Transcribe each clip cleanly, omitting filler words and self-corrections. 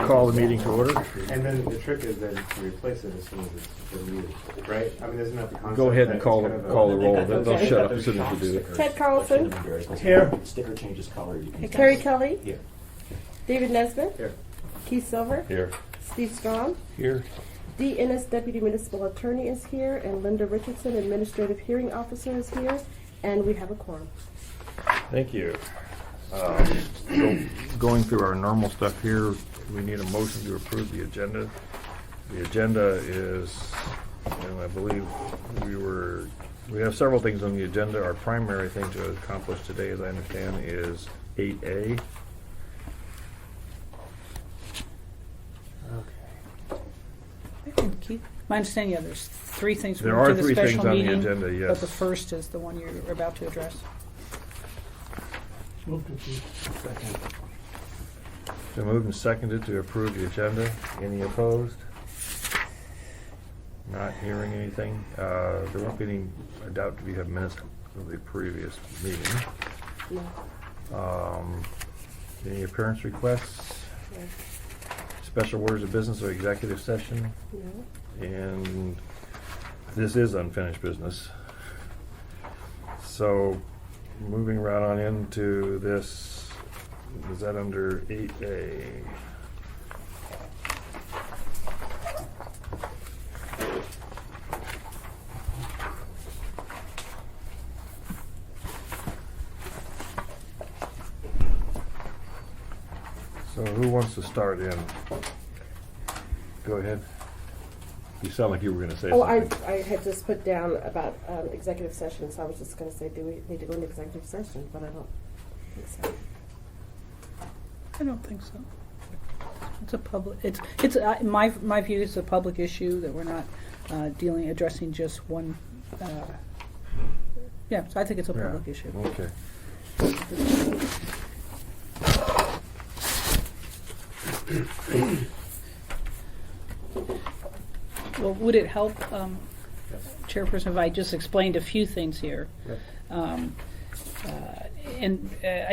call the meeting to order. And then the trick is then to replace it as soon as it's been used, right? I mean, isn't that the concept? Go ahead and that call it's kind of the roll. Okay. They'll shut up as soon as you do it. Ted Carlson. Here. Sticker changes color. You can Terry Kelly. Here. David Nesbitt. Here. Keith Silver. Here. Steve Strong. Here. Dee Ennis, Deputy Municipal Attorney, is here, and Linda Richardson, Administrative Hearing Officer, is here, and we have a quorum. Thank you. Going through our normal stuff here, we need a motion to approve the agenda. The agenda is, and I believe we have several things on the agenda. Our primary thing to accomplish today, as I understand, is 8A. Keith? My understanding, yeah, there's three things There for are the three special things on the meeting, agenda, yes. but the first is the one you're about to address. So moved and seconded to approve the agenda. Any opposed? Not hearing anything. There won't be any, I doubt we have minutes of the previous meeting. No. Any appearance requests? No. Special orders of business or executive session? No. And this is unfinished business. So moving right on into this, is that under 8A? So who wants to start in? Go ahead. You sound like you were going to say Oh, something. I had just put down about executive session, so I was just going to say, do we need to go into executive session? But I don't think so. I don't think so. It's a public, it's, my view is a public issue that we're not addressing just one, yeah, so I think it's a public issue. Okay. Well, would it help, Chairperson, if I just explained a few things here? I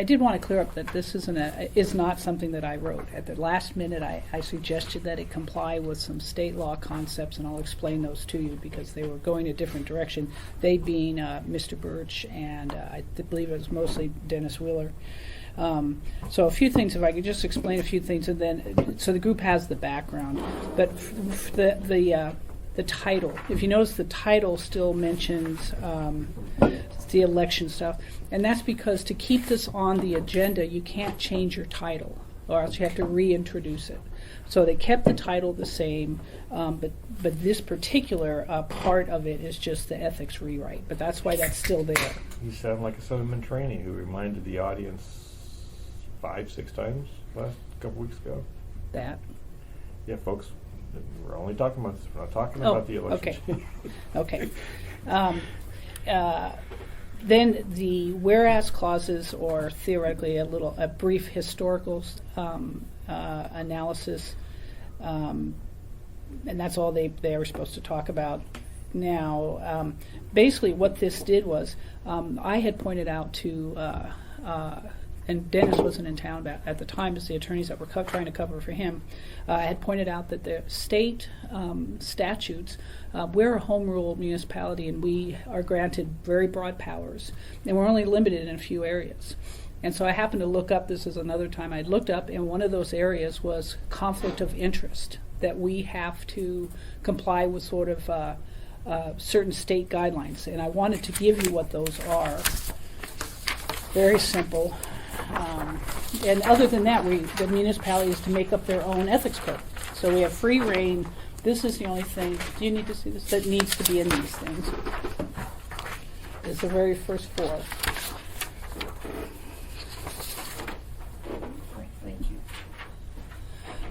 did want to clear up that this is not something that I wrote. At the last minute, I suggested that it comply with some state law concepts, and I'll explain those to you because they were going a different direction. They being Mr. Birch, and I believe it was mostly Dennis Wheeler. So a few things, if I could just explain a few things, and then so the group has the background. But the title, if you notice, the title still mentions the election stuff, and that's because to keep this on the agenda, you can't change your title, or else you have to reintroduce it. So they kept the title the same, but this particular part of it is just the ethics rewrite. But that's why that's still there. You sound like a Cinnamon trainee who reminded the audience 5-6 times last couple weeks ago. That. Yeah, folks, we're only talking about this. We're not talking about the election. Okay. Then the whereas clauses, or theoretically a brief historical analysis, and that's all they were supposed to talk about. Now, basically what this did was, I had pointed out to, and Dennis wasn't in town at the time as the attorneys that were trying to cover for him, I had pointed out that the state statutes, we're a home rule municipality and we are granted very broad powers, and we're only limited in a few areas. And so I happened to look up, this is another time I'd looked up, and one of those areas was conflict of interest, that we have to comply with sort of certain state guidelines. And I wanted to give you what those are. Very simple. And other than that, the municipality is to make up their own ethics code. So we have free reign. This is the only thing, do you need to see this, that needs to be in these things. It's the very first four. Thank you.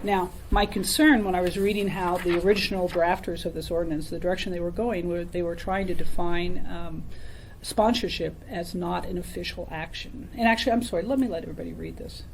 Now, my concern when I was reading how the original drafters of this ordinance, the direction they were going, they were trying to define sponsorship as not an official action. And actually, I'm sorry, let everybody read this.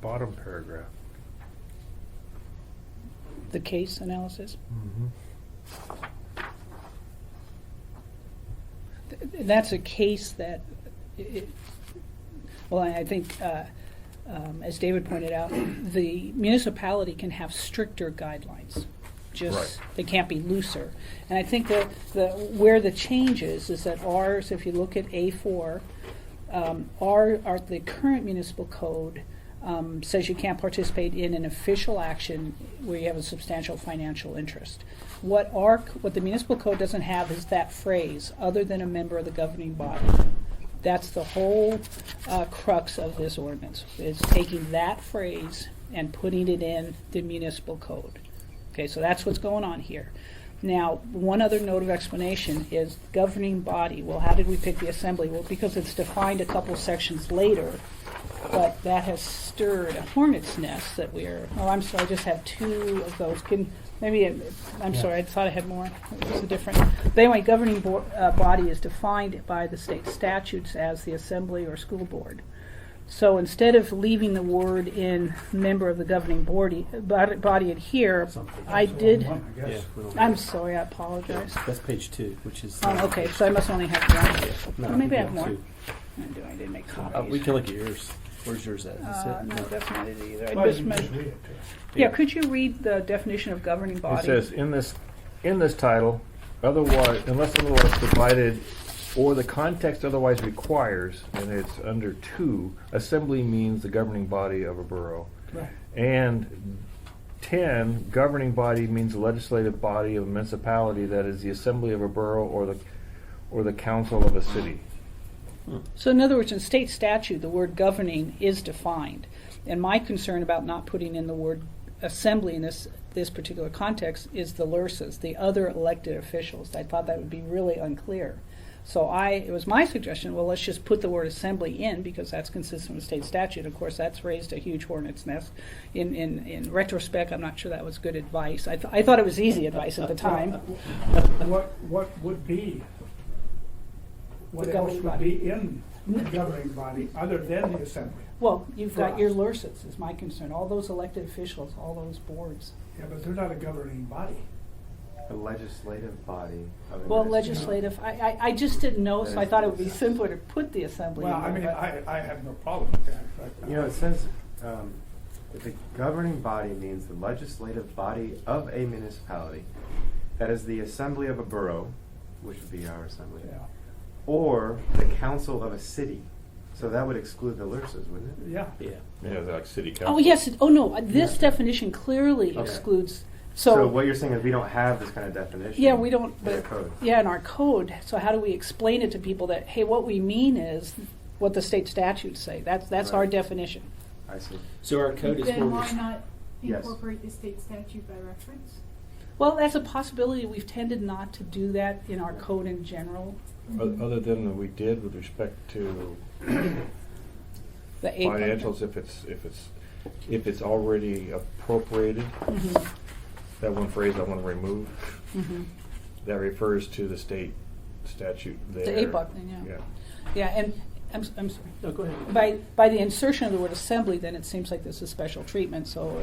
bottom paragraph. The case analysis. That's a case that, well, I think, as David pointed out, the municipality can have stricter guidelines. Just, Right. they can't be looser. And I think that where the change is that ours, if you look at A4, the current municipal code says you can't participate in an official action where you have a substantial financial interest. What the municipal code doesn't have is that phrase, other than a member of the governing body. That's the whole crux of this ordinance, is taking that phrase and putting it in the municipal code. Okay, so that's what's going on here. Now, one other note of explanation is governing body. Well, how did we pick the assembly? Well, because it's defined a couple sections later, but that has stirred a hornet's nest that I'm sorry, I just have two of those. I'm sorry, I thought I had more. It's a different. But anyway, governing body is defined by the state statutes as the assembly or school board. So instead of leaving the word in member of the governing body in here, I did. Yeah, I'm sorry, I apologize. that's page 2, which is. Okay, so I must only have one. No, Well, maybe I you have got more. two. I didn't make copies. We can look at yours. Where's yours at? Is it? No, that's not it either. Well, you can just read it to us. Yeah, could you read the definition of governing body? It says, in this title, otherwise, unless otherwise provided, or the context otherwise requires, and it's under 2, assembly means the governing body of a borough. Right. And 10, governing body means the legislative body of a municipality, that is the assembly of a borough or the council of a city. So in other words, in state statute, the word governing is defined. And my concern about not putting in the word assembly in this particular context is the LURSAs, the other elected officials. I thought that would be really unclear. So it was my suggestion, well, let's just put the word assembly in because that's consistent with state statute. Of course, that's raised a huge hornet's nest. In retrospect, I'm not sure that was good advice. I thought it was easy advice at the time. What would be, what The else governing would body. be in the governing body other than the assembly? Well, you've For got your us. LURSAs is my concern. All those elected officials, all those boards. Yeah, but they're not a governing body. A legislative body of a Well, municipality. legislative, I just didn't know, so I That thought it is would be what it simpler to put the assembly in Well, I there, mean, but- I have no problem with that, but. You know, it says that the governing body means the legislative body of a municipality, that is the assembly of a borough, which would be our assembly, Yeah, or the council of a city. So that would exclude the LURSAs, wouldn't it? yeah. Yeah. Yeah, like city council. Oh, yes, no, this Yeah. definition clearly Okay. excludes, So what you're saying is we don't have this kind of definition. yeah, we don't, in our but, code. yeah, in our code, so how do we explain it to people that, hey, what we mean is what the state statutes say, that's our Right. definition. I see. So our code is Then more. why not Yes. incorporate the state statute by reference? Well, that's a possibility, we've tended not to do that in our code in general, Other than we did with respect to the eight. financials, if it's already appropriated, Mhm, that one phrase I want to remove, mhm. that refers to the state statute there. The APOC thing, yeah. Yeah. Yeah, and, I'm sorry. No, go ahead. By the insertion of the word assembly, then it seems like this is special treatment, so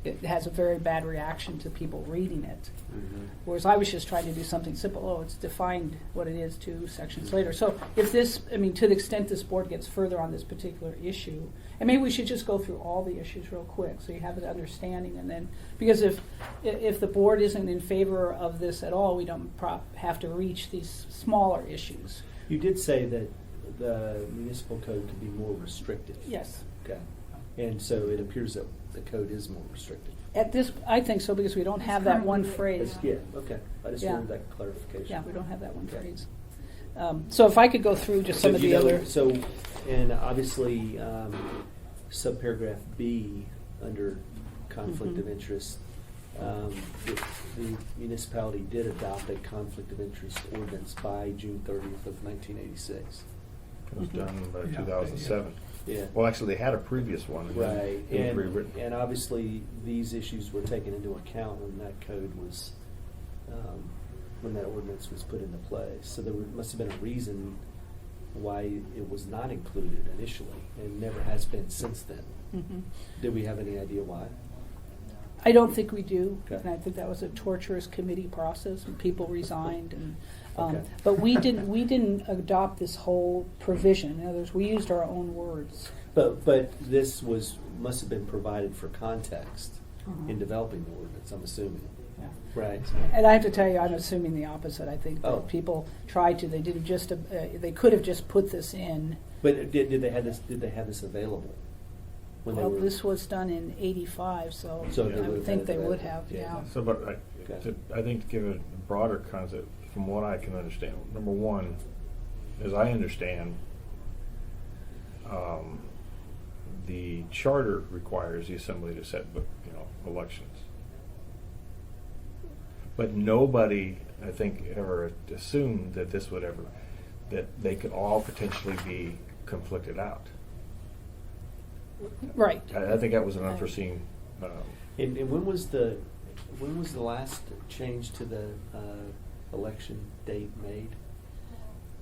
it has a very bad reaction to people reading it. Mhm. Whereas I was just trying to do something simple, it's defined what it is 2 sections later. So if this, to the extent this board gets further on this particular issue, and maybe we should just go through all the issues real quick, so you have an understanding, and then, because if the board isn't in favor of this at all, we don't have to reach these smaller issues. You did say that the municipal code could be more restrictive. Yes. Okay. And so it appears that the code is more restrictive. At this, I think so, because we don't have that one phrase. Yeah, okay. I just Yeah. wanted that clarification. Yeah, we don't have that one Okay. phrase. So if I could go through just some of the other. And obviously, subparagraph B, under conflict Mhm. of interest, the municipality did adopt a conflict of interest ordinance by June 30th of 1986. It was done by Yeah. 2007. Yeah. Well, actually, they had a previous one. and then Right, it was rewritten. and obviously, these issues were taken into account when that code was, when that ordinance was put into place. So there must have been a reason why it was not included initially and never has been since then. Mhm. Did we have any idea why? I don't think we do, Okay. and I think that was a torturous committee process, and people resigned, and, Okay. but we didn't adopt this whole provision. In other words, we used our own words. But this must have been provided for context Mhm. in developing the ordinance, I'm assuming. Yeah. Right. And I have to tell you, I'm assuming the opposite. I think that Oh. people tried to, they did just, they could have just put this in. But did they have this available? When they Well, were- this was done in '85, so So they I would would have think had they it would available. have, yeah. So, but Okay. I think to give it a broader concept, from what I can understand, number one, as I understand, the charter requires the assembly to set, elections. But nobody, I think, ever assumed that that they could all potentially be conflicted out. Right. I think that was an unforeseen, And when was the last change to the election date made?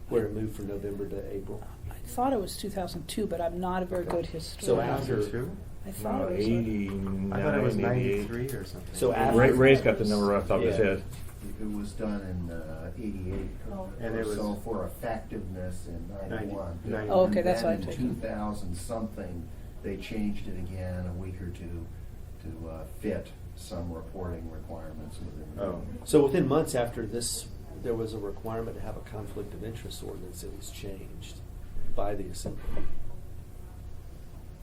Where it moved from November to April? I thought it was 2002, but I'm not a very good So historian. after- 2002? I thought it was. 89, I thought it was 88. 93 or something. So after- Ray's got the number off the top of his Yeah. head. It was done in '88. Oh. And it was- So for effectiveness in '91. 90. Oh, okay, that's what I'm And then thinking. in 2000 something, they changed it again a week or two to fit some reporting requirements within. Oh. So within months after this, there was a requirement to have a conflict of interest ordinance that was changed by the assembly.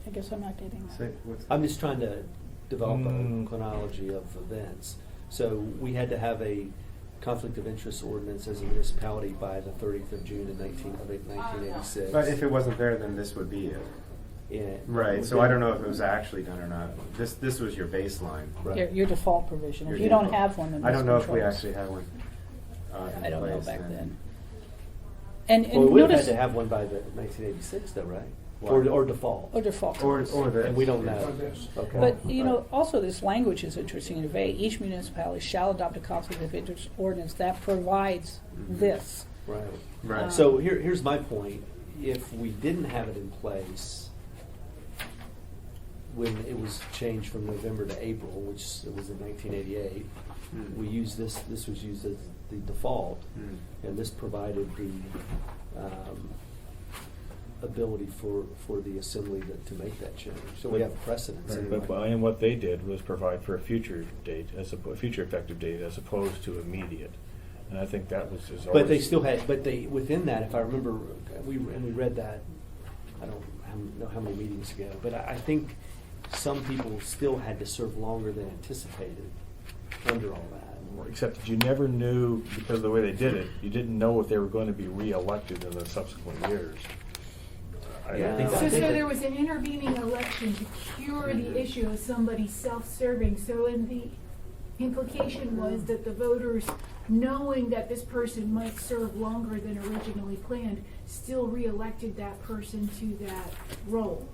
I guess I'm not getting that. Say, what's- I'm just trying to develop Mm. a chronology of events. So we had to have a conflict of interest ordinance as a municipality by the 30th of June in 1986. But if it wasn't there, then this would be it. Yeah. Right, so I don't know if it was actually done or not. This was your baseline. Right. Your default provision. If Your you don't default. have one, then I this don't know if we controls. actually had one. In I don't know place back then. then. And Well, we would have had notice, to have one by the 1986 though, right? What? Or default. or default. Or this. And we don't know. Or this. Okay. But, you know, also this language is interesting and vague. Each municipality shall adopt a conflict of interest ordinance that provides this. Right. Right. So here's my point. If we didn't have it in place when it was changed from November to April, which it was in 1988, we used this was used as the default, and this provided the ability for the assembly to make that change. So we have precedence. Right. anyway. And what they did was provide for a future date, future effective date, as opposed to immediate. And I think that was his. But they still had, within that, if I remember, we read that, I don't know how many meetings ago, but I think some people still had to serve longer than anticipated under all that. Except that you never knew, because of the way they did it, you didn't know if they were going to be re-elected in the subsequent years. Yeah, I think So that- there was an intervening election to cure the issue of somebody self-serving. So in the implication was that the voters, knowing that this person might serve longer than originally planned, still re-elected that person to that role.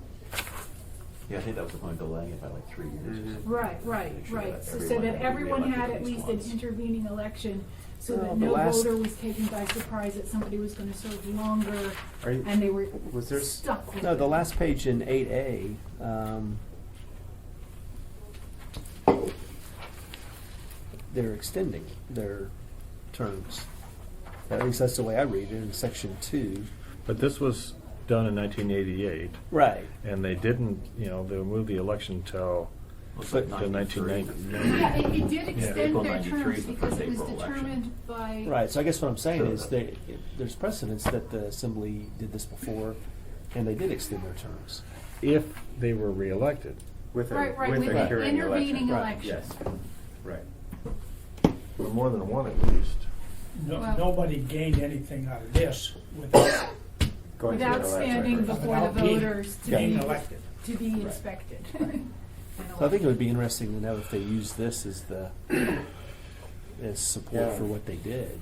Yeah, I think that was the point, delaying it by like 3 years. or something. Right. Make sure that So everyone that had to be everyone had reelected at least once. an intervening election, so Well, that the no last- voter was taken by surprise that somebody was gonna serve longer, Are you- and they were was there- stuck with it. No, the last page in 8A, they're extending their terms. At least that's the way I read it in section 2. But this was done in 1988, Right. and they didn't, they moved the election till Well, it's like the 93. 1990. Yeah, it did extend April their 93 terms is the because first it was April election. determined by. Right, so I guess what I'm saying Sure. is there's precedence that the assembly did this before, and they did extend their terms. If they were re-elected. With a, Right, with with a an curing intervening election. election. Yes, right. Or more than one at least. Well- Nobody gained anything out of this without Going to an Without election. standing Right. before the without being- voters to being be, elected. to be inspected. So I think it would be interesting to know if they use this as support Yeah. for what they did.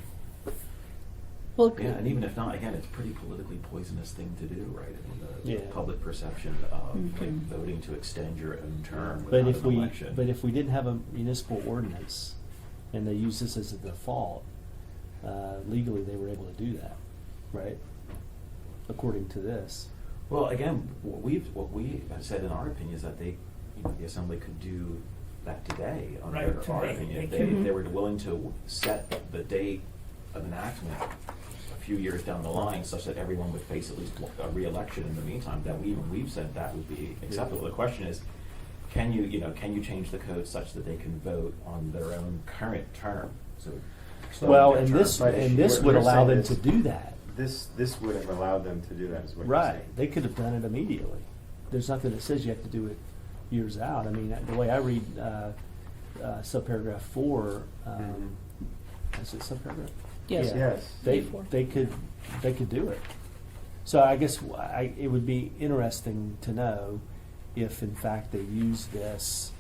Well, Yeah, and even if not, again, it's a pretty politically poisonous thing to do, right? I mean, the Yeah. public perception of like, Mhm. voting to extend your own term But without if an we election. didn't have a municipal ordinance and they use this as a default, legally they were able to do that, right? according to this. Well, again, what we have said in our opinion is that they, the assembly could do that today, Right, under our today. opinion. They If they were willing to set the date of enactment a few years down the line, such that everyone would face at least a re-election in the meantime, that we've said that would be acceptable. The question is, can you change the code such that they can vote on their own current term? So, Well, their and term. this, But and this what would you're allow saying them is- to do that. This would have allowed them to do that, is what you're Right, saying. they could have done it immediately. There's nothing that says you have to do it years out. I mean, the way I read subparagraph 4, is it subparagraph? Yes. Yeah. Yes. They could do it. So I guess it would be interesting to know if in fact they used this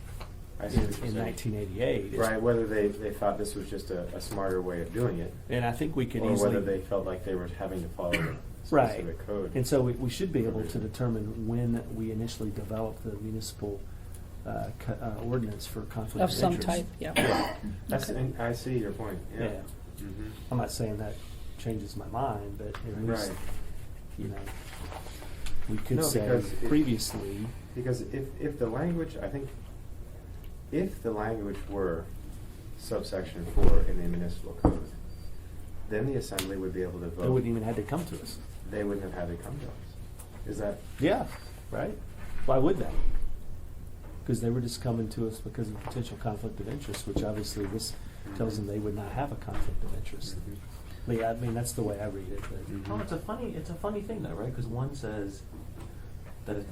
I see in, what you're in saying. 1988. Right, whether they thought this was just a smarter way of doing it, And I think we could or easily. whether they felt like they were having to follow a Right. specific code. And so we should be able to determine when we initially developed the municipal ordinance for conflict Of of some interest. type, yeah. That's, Okay. and I see your point, yeah. Yeah. Mhm. I'm not saying that changes my mind, but at least, Right. We could No, say because it- previously, Because if the language, I think, if the language were subsection 4 in the municipal code, then the assembly would be able to vote. they wouldn't even have to come to us. They wouldn't have had to come to us. Is that? Yeah, right? Why would they? Because they were just coming to us because of potential conflict of interest, which obviously this tells them they would not have a conflict of interest. I mean, that's the way I read it. But Well, it's a funny thing though, right? Because one says that if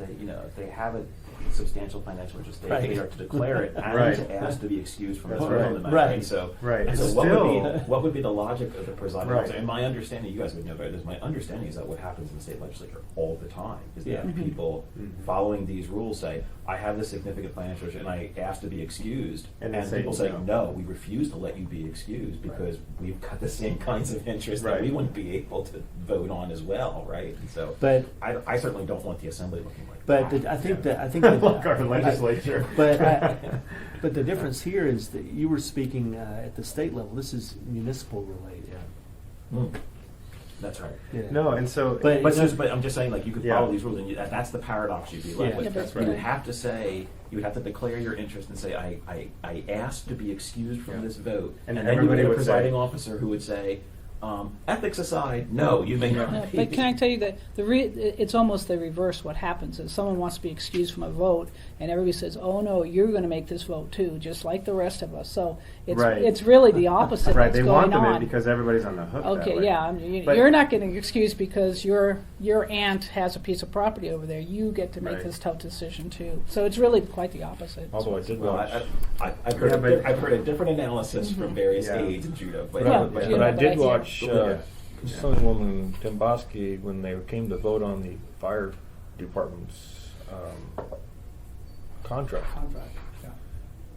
they have a substantial financial interest, they Right. are to declare it and Right. to ask to be excused from That's voting on the right. matter. Right. And so, Right. and so Still- what would be the logic of the presiding Right. officer? And my understanding, you guys would know better this. My understanding is that what happens in the state legislature all the time is that Yeah. Mhm. people Mhm. following these rules say, "I have this significant financial interest, and I ask to be excused," And they and say people say, no. "No, we refuse to let you be excused because we've got the same kinds of interests that we Right. wouldn't be able to vote on as well," right? And so, But- I certainly don't want the assembly looking like But that. I think that Like our legislature. But the difference here is that you were speaking at the state level. This is municipal related. Mm. That's right. Yeah. No, and so. But- But I'm just saying, like, you could Yeah. follow these rules, and that's the paradox you'd be left Yeah. with. Yeah, but- You would have to say, you would have to declare your interest and say, I asked to be excused from Yeah. this vote. And then you would everybody have a would presiding say- officer who would say, ethics aside, no, you may not. Yeah, be. but can I tell you that it's almost the reverse. What happens is someone wants to be excused from a vote, and everybody says, "Oh no, you're going to make this vote too, just like the rest of us." So it's Right. it's really the opposite Right, that's they going want them on. in because everybody's on the hook that Okay, way. yeah, But- you're not getting excused because your aunt has a piece of property over there. You get to make Right. this tough decision too. So it's really quite the opposite. Although I did Well, watch, I've heard Yeah, but- I've heard a different analysis from various Yeah. aides in judo, but, Well, but you know, I but did I watch Yeah. Councilwoman Demboski when they came to vote on the fire department's contract. Contract, yeah.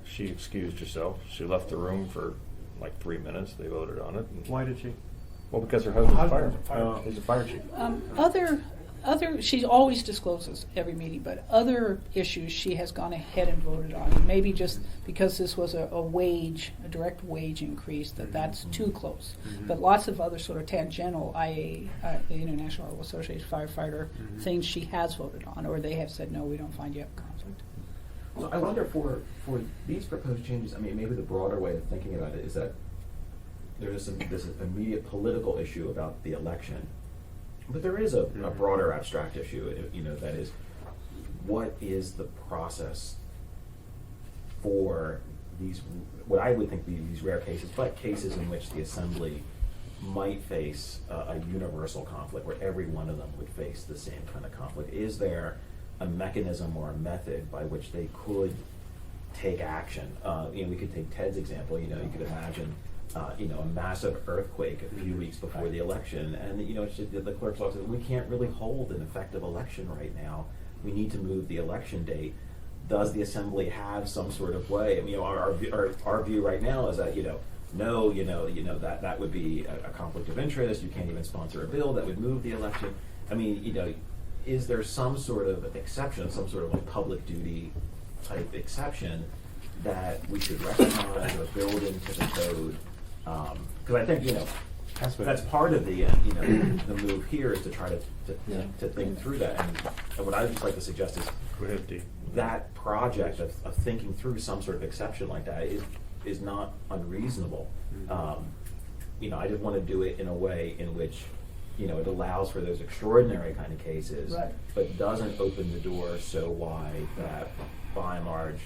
She excused herself. She left the room for like 3 minutes. They voted on it. And, Why did she? well, because her husband's a fire. Husband's a fire chief. He's a fire chief. Other, she always discloses every meeting, but other issues she has gone ahead and voted on. Maybe just because this was a direct wage increase, that's too close. But lots of other sort of tangential IA, the International Association of Firefighter things she has voted on, or they have said, no, we don't find you have conflict. So I wonder for these proposed changes, I mean, maybe the broader way of thinking about it is that there's this immediate political issue about the election, but there is a broader abstract issue, that is, what is the process for these, what I would think be these rare cases, but cases in which the assembly might face a universal conflict where every one of them would face the same kind of conflict. Is there a mechanism or a method by which they could take action? We could take Ted's example. You could imagine, a massive earthquake a few weeks before the election, and it's just, the clerk's office says, we can't really hold an effective election right now. We need to move the election date. Does the assembly have some sort of way? I mean, our view right now is that no, that would be a conflict of interest. You can't even sponsor a bill that would move the election. I mean, is there some sort of exception, some sort of like public duty type exception that we should recognize or build into the code? Because I think, That's part of the, the move here is to try to think through that. And what I would just like to suggest is Go ahead, Dee. that project of thinking through some sort of exception like that is not unreasonable. I didn't want to do it in a way in which, it allows for those extraordinary kind of cases, Right. but doesn't open the door so wide that, by and large,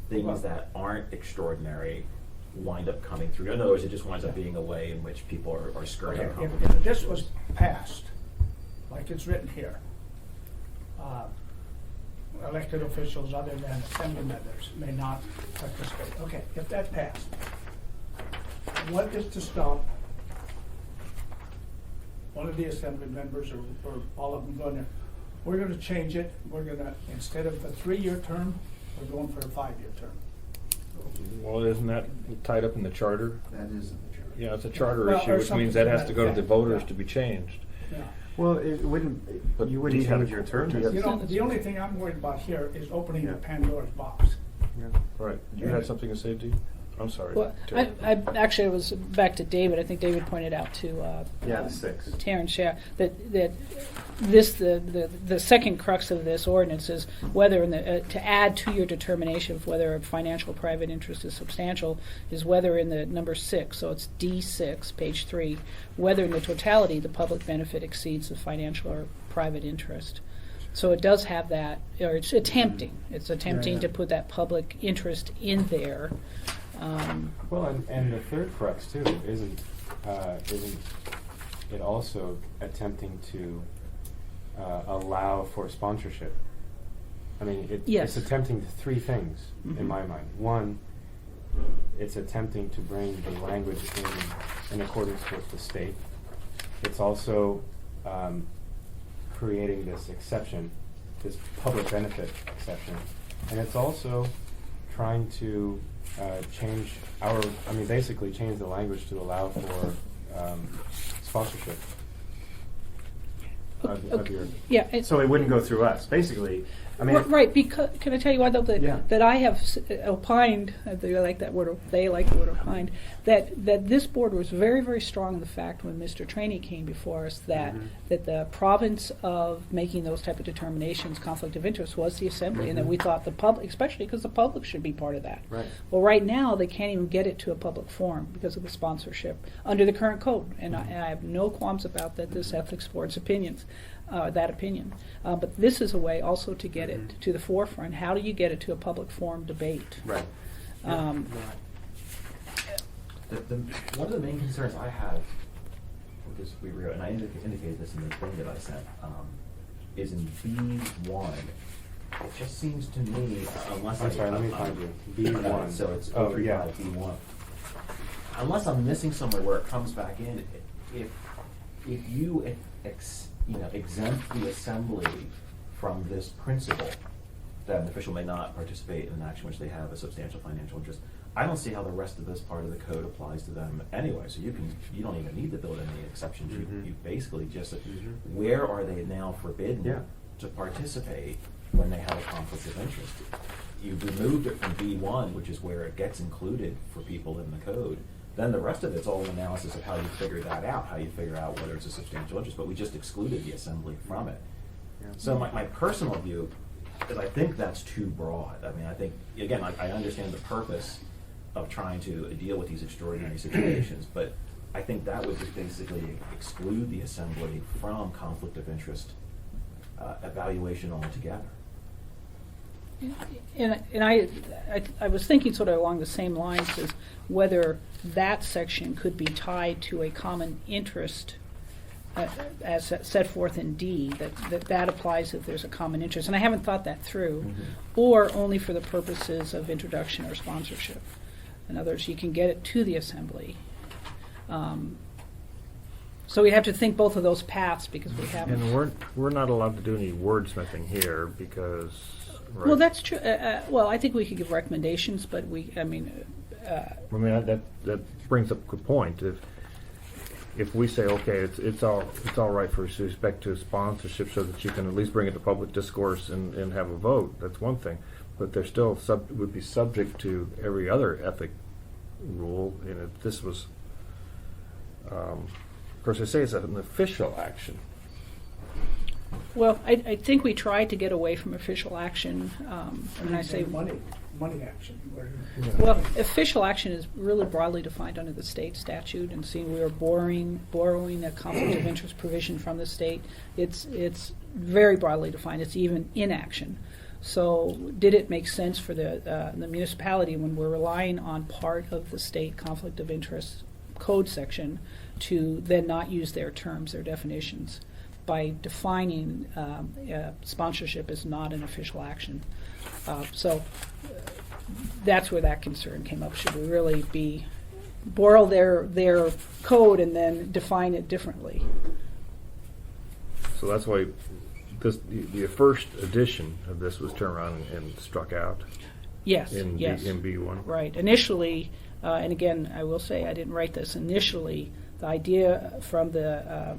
things that aren't extraordinary wind up coming through. In other words, it just winds up being a way in which people are skirting Okay, complicated if this issues. was passed, like it's written here, elected officials other than assembly members may not participate. Okay, if that passed, what is to stop one of the assembly members or all of them we're gonna change it, instead of the 3-year term, we're going for a 5-year term. Well, isn't that tied up in the charter? That is in the charter. Yeah, it's a charter Well, issue, or which something means that to has that to go to the effect, voters yeah. to be changed. Yeah. Well, it wouldn't, But you do wouldn't you have- change your term. do you have- You know, the only thing I'm worried about here is opening the Yeah. Pandora's box. Yeah. Right. You had something to say, Dee? I'm sorry. Well, Terry. I actually was back to David. I think David pointed out to Yeah, the 6. Terrence, yeah, that this the second crux of this ordinance is whether to add to your determination of whether a financial private interest is substantial is whether in the number 6, so it's D6, page 3, whether in the totality the public benefit exceeds the financial or private interest. So it does have that, or it's attempting. It's attempting Yeah. to put that public interest in there. Well, and the third crux too isn't it also attempting to allow for sponsorship? I mean, Yes. it's attempting 3 things Mhm. in my mind. One, it's attempting to bring the language in accordance with the state. It's also creating this exception, this public benefit exception, and it's also trying to basically change the language to allow for sponsorship of your. Yeah. It's, So it wouldn't go through us, basically. I mean, right, because, can I tell you why, though, Yeah. that I have opined, they like the word opined, that this board was very, very strong in the fact when Mr. Trainee came before us that the province of making those type of determinations, conflict of interest, was the assembly, and that we thought the public, especially because the public should be part of that. Right. Well, right now, they can't even get it to a public forum because of the sponsorship under the current code, and I have no qualms about that, this ethics board's opinions. That opinion. But this is a way also to get it to the forefront. How do you get it to a public forum debate? right. Um, One of the main concerns I have with this rewrite, and I indicated this in the thing that I sent, is in B1. It just seems to me, unless I'm sorry, let me find you. B1. So it's Oh, yeah. 035 B1. Unless I'm missing somewhere where it comes back in, if you exempt the assembly from this principle that an official may not participate in an action which they have a substantial financial interest, I don't see how the rest of this part of the code applies to them anyway. So you don't even need to build any exceptions. You basically just, where are they now forbidden Yeah. to participate when they have a conflict of interest? You've removed it from B1, which is where it gets included for people in the code. Then the rest of it's all an analysis of how you figure that out, how you figure out whether it's a substantial interest, but we just excluded the assembly from it. So my personal view is I think that's too broad. I mean, I think, again, I understand the purpose of trying to deal with these extraordinary situations, but I think that would just basically exclude the assembly from conflict of interest evaluation altogether. And I was thinking sort of along the same lines as whether that section could be tied to a common interest as set forth in D, that applies if there's a common interest. And I haven't thought that through. Or only for the purposes of introduction or sponsorship. In other words, you can get it to the assembly. So we have to think both of those paths because we haven't. And we're not allowed to do any wordsmithing here because. Right. Well, that's true. Well, I think we could give recommendations, but I mean, that brings up a good point. If we say, okay, it's all right for respect to sponsorship, so that you can at least bring it to public discourse and have a vote. That's one thing, but they're still would be subject to every other ethic rule. And if this was Of course, they say it's an official action. Well, I think we tried to get away from official action, and I say, Money action. well, official action is really broadly defined under the state statute, and seeing we are borrowing a conflict of interest provision from the state, it's very broadly defined. It's even inaction. So, did it make sense for the municipality, when we're relying on part of the state conflict of interest code section, to then not use their terms, their definitions, by defining sponsorship as not an official action? So that's where that concern came up. Should we really borrow their code and then define it differently? So that's why the first edition of this was turned around and struck out Yes, in yes. in B1. Right. Initially, and again, I will say I didn't write this initially. The idea from the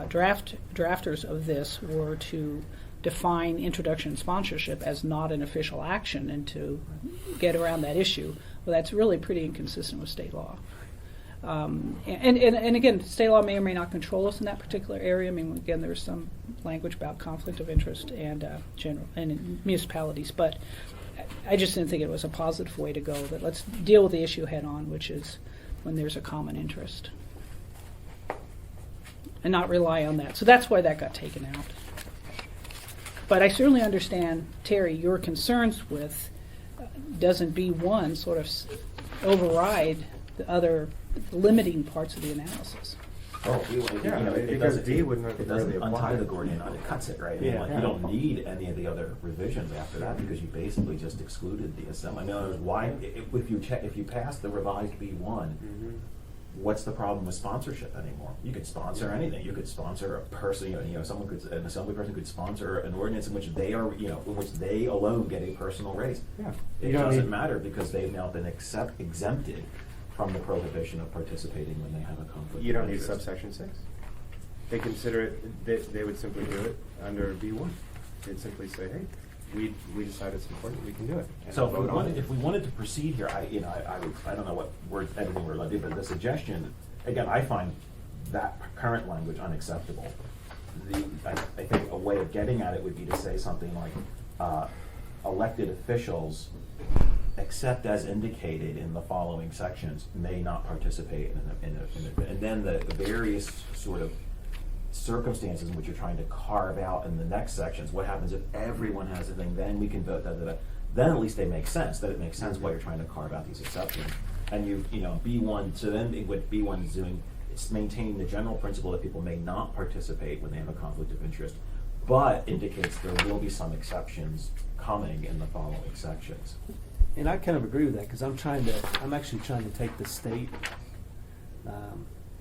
drafters of this were to define introduction and sponsorship as not an official action and to get around that issue. Well, that's really pretty inconsistent with state law. And again, state law may or may not control us in that particular area. I mean, again, there's some language about conflict of interest and general and in municipalities, but I just didn't think it was a positive way to go. That let's deal with the issue head on, which is when there's a common interest, and not rely on that. So that's why that got taken out. But I certainly understand, Terry, your concerns with doesn't B1 sort of override the other limiting parts of the analysis? Oh, because D wouldn't it really doesn't apply. untie the Gordian knot, it cuts it, right? I mean, Yeah. like, Yeah. you don't need any of the other revisions after that because you basically just excluded the assembly. I mean, why, if you pass the revised B1, what's the problem with sponsorship anymore? You could sponsor anything. You could sponsor a person, someone could, an assembly person could sponsor an ordinance in which they are, in which they alone get a personal raise. Yeah. It You don't doesn't need- matter because they've now been exempted from the prohibition of participating when they have a conflict. You of don't need interest. subsection 6. They consider it, they would simply do it under B1. They'd simply say, hey, we decide it's important, we can do it. And So if we vote on wanted, it. if we wanted to proceed here, I don't know what word editing we're allowed to do, but the suggestion, again, I find that current language unacceptable. I think a way of getting at it would be to say something like, elected officials, except as indicated in the following sections, may not participate and then the various sort of circumstances in which you're trying to carve out in the next sections. What happens if everyone has a thing? Then we can vote. Then at least they make sense. That it makes sense why you're trying to carve out these exceptions. And B1. So then what B1 is doing, it's maintaining the general principle that people may not participate when they have a conflict of interest, but indicates there will be some exceptions coming in the following sections. And I kind of agree with that because I'm actually trying to take the state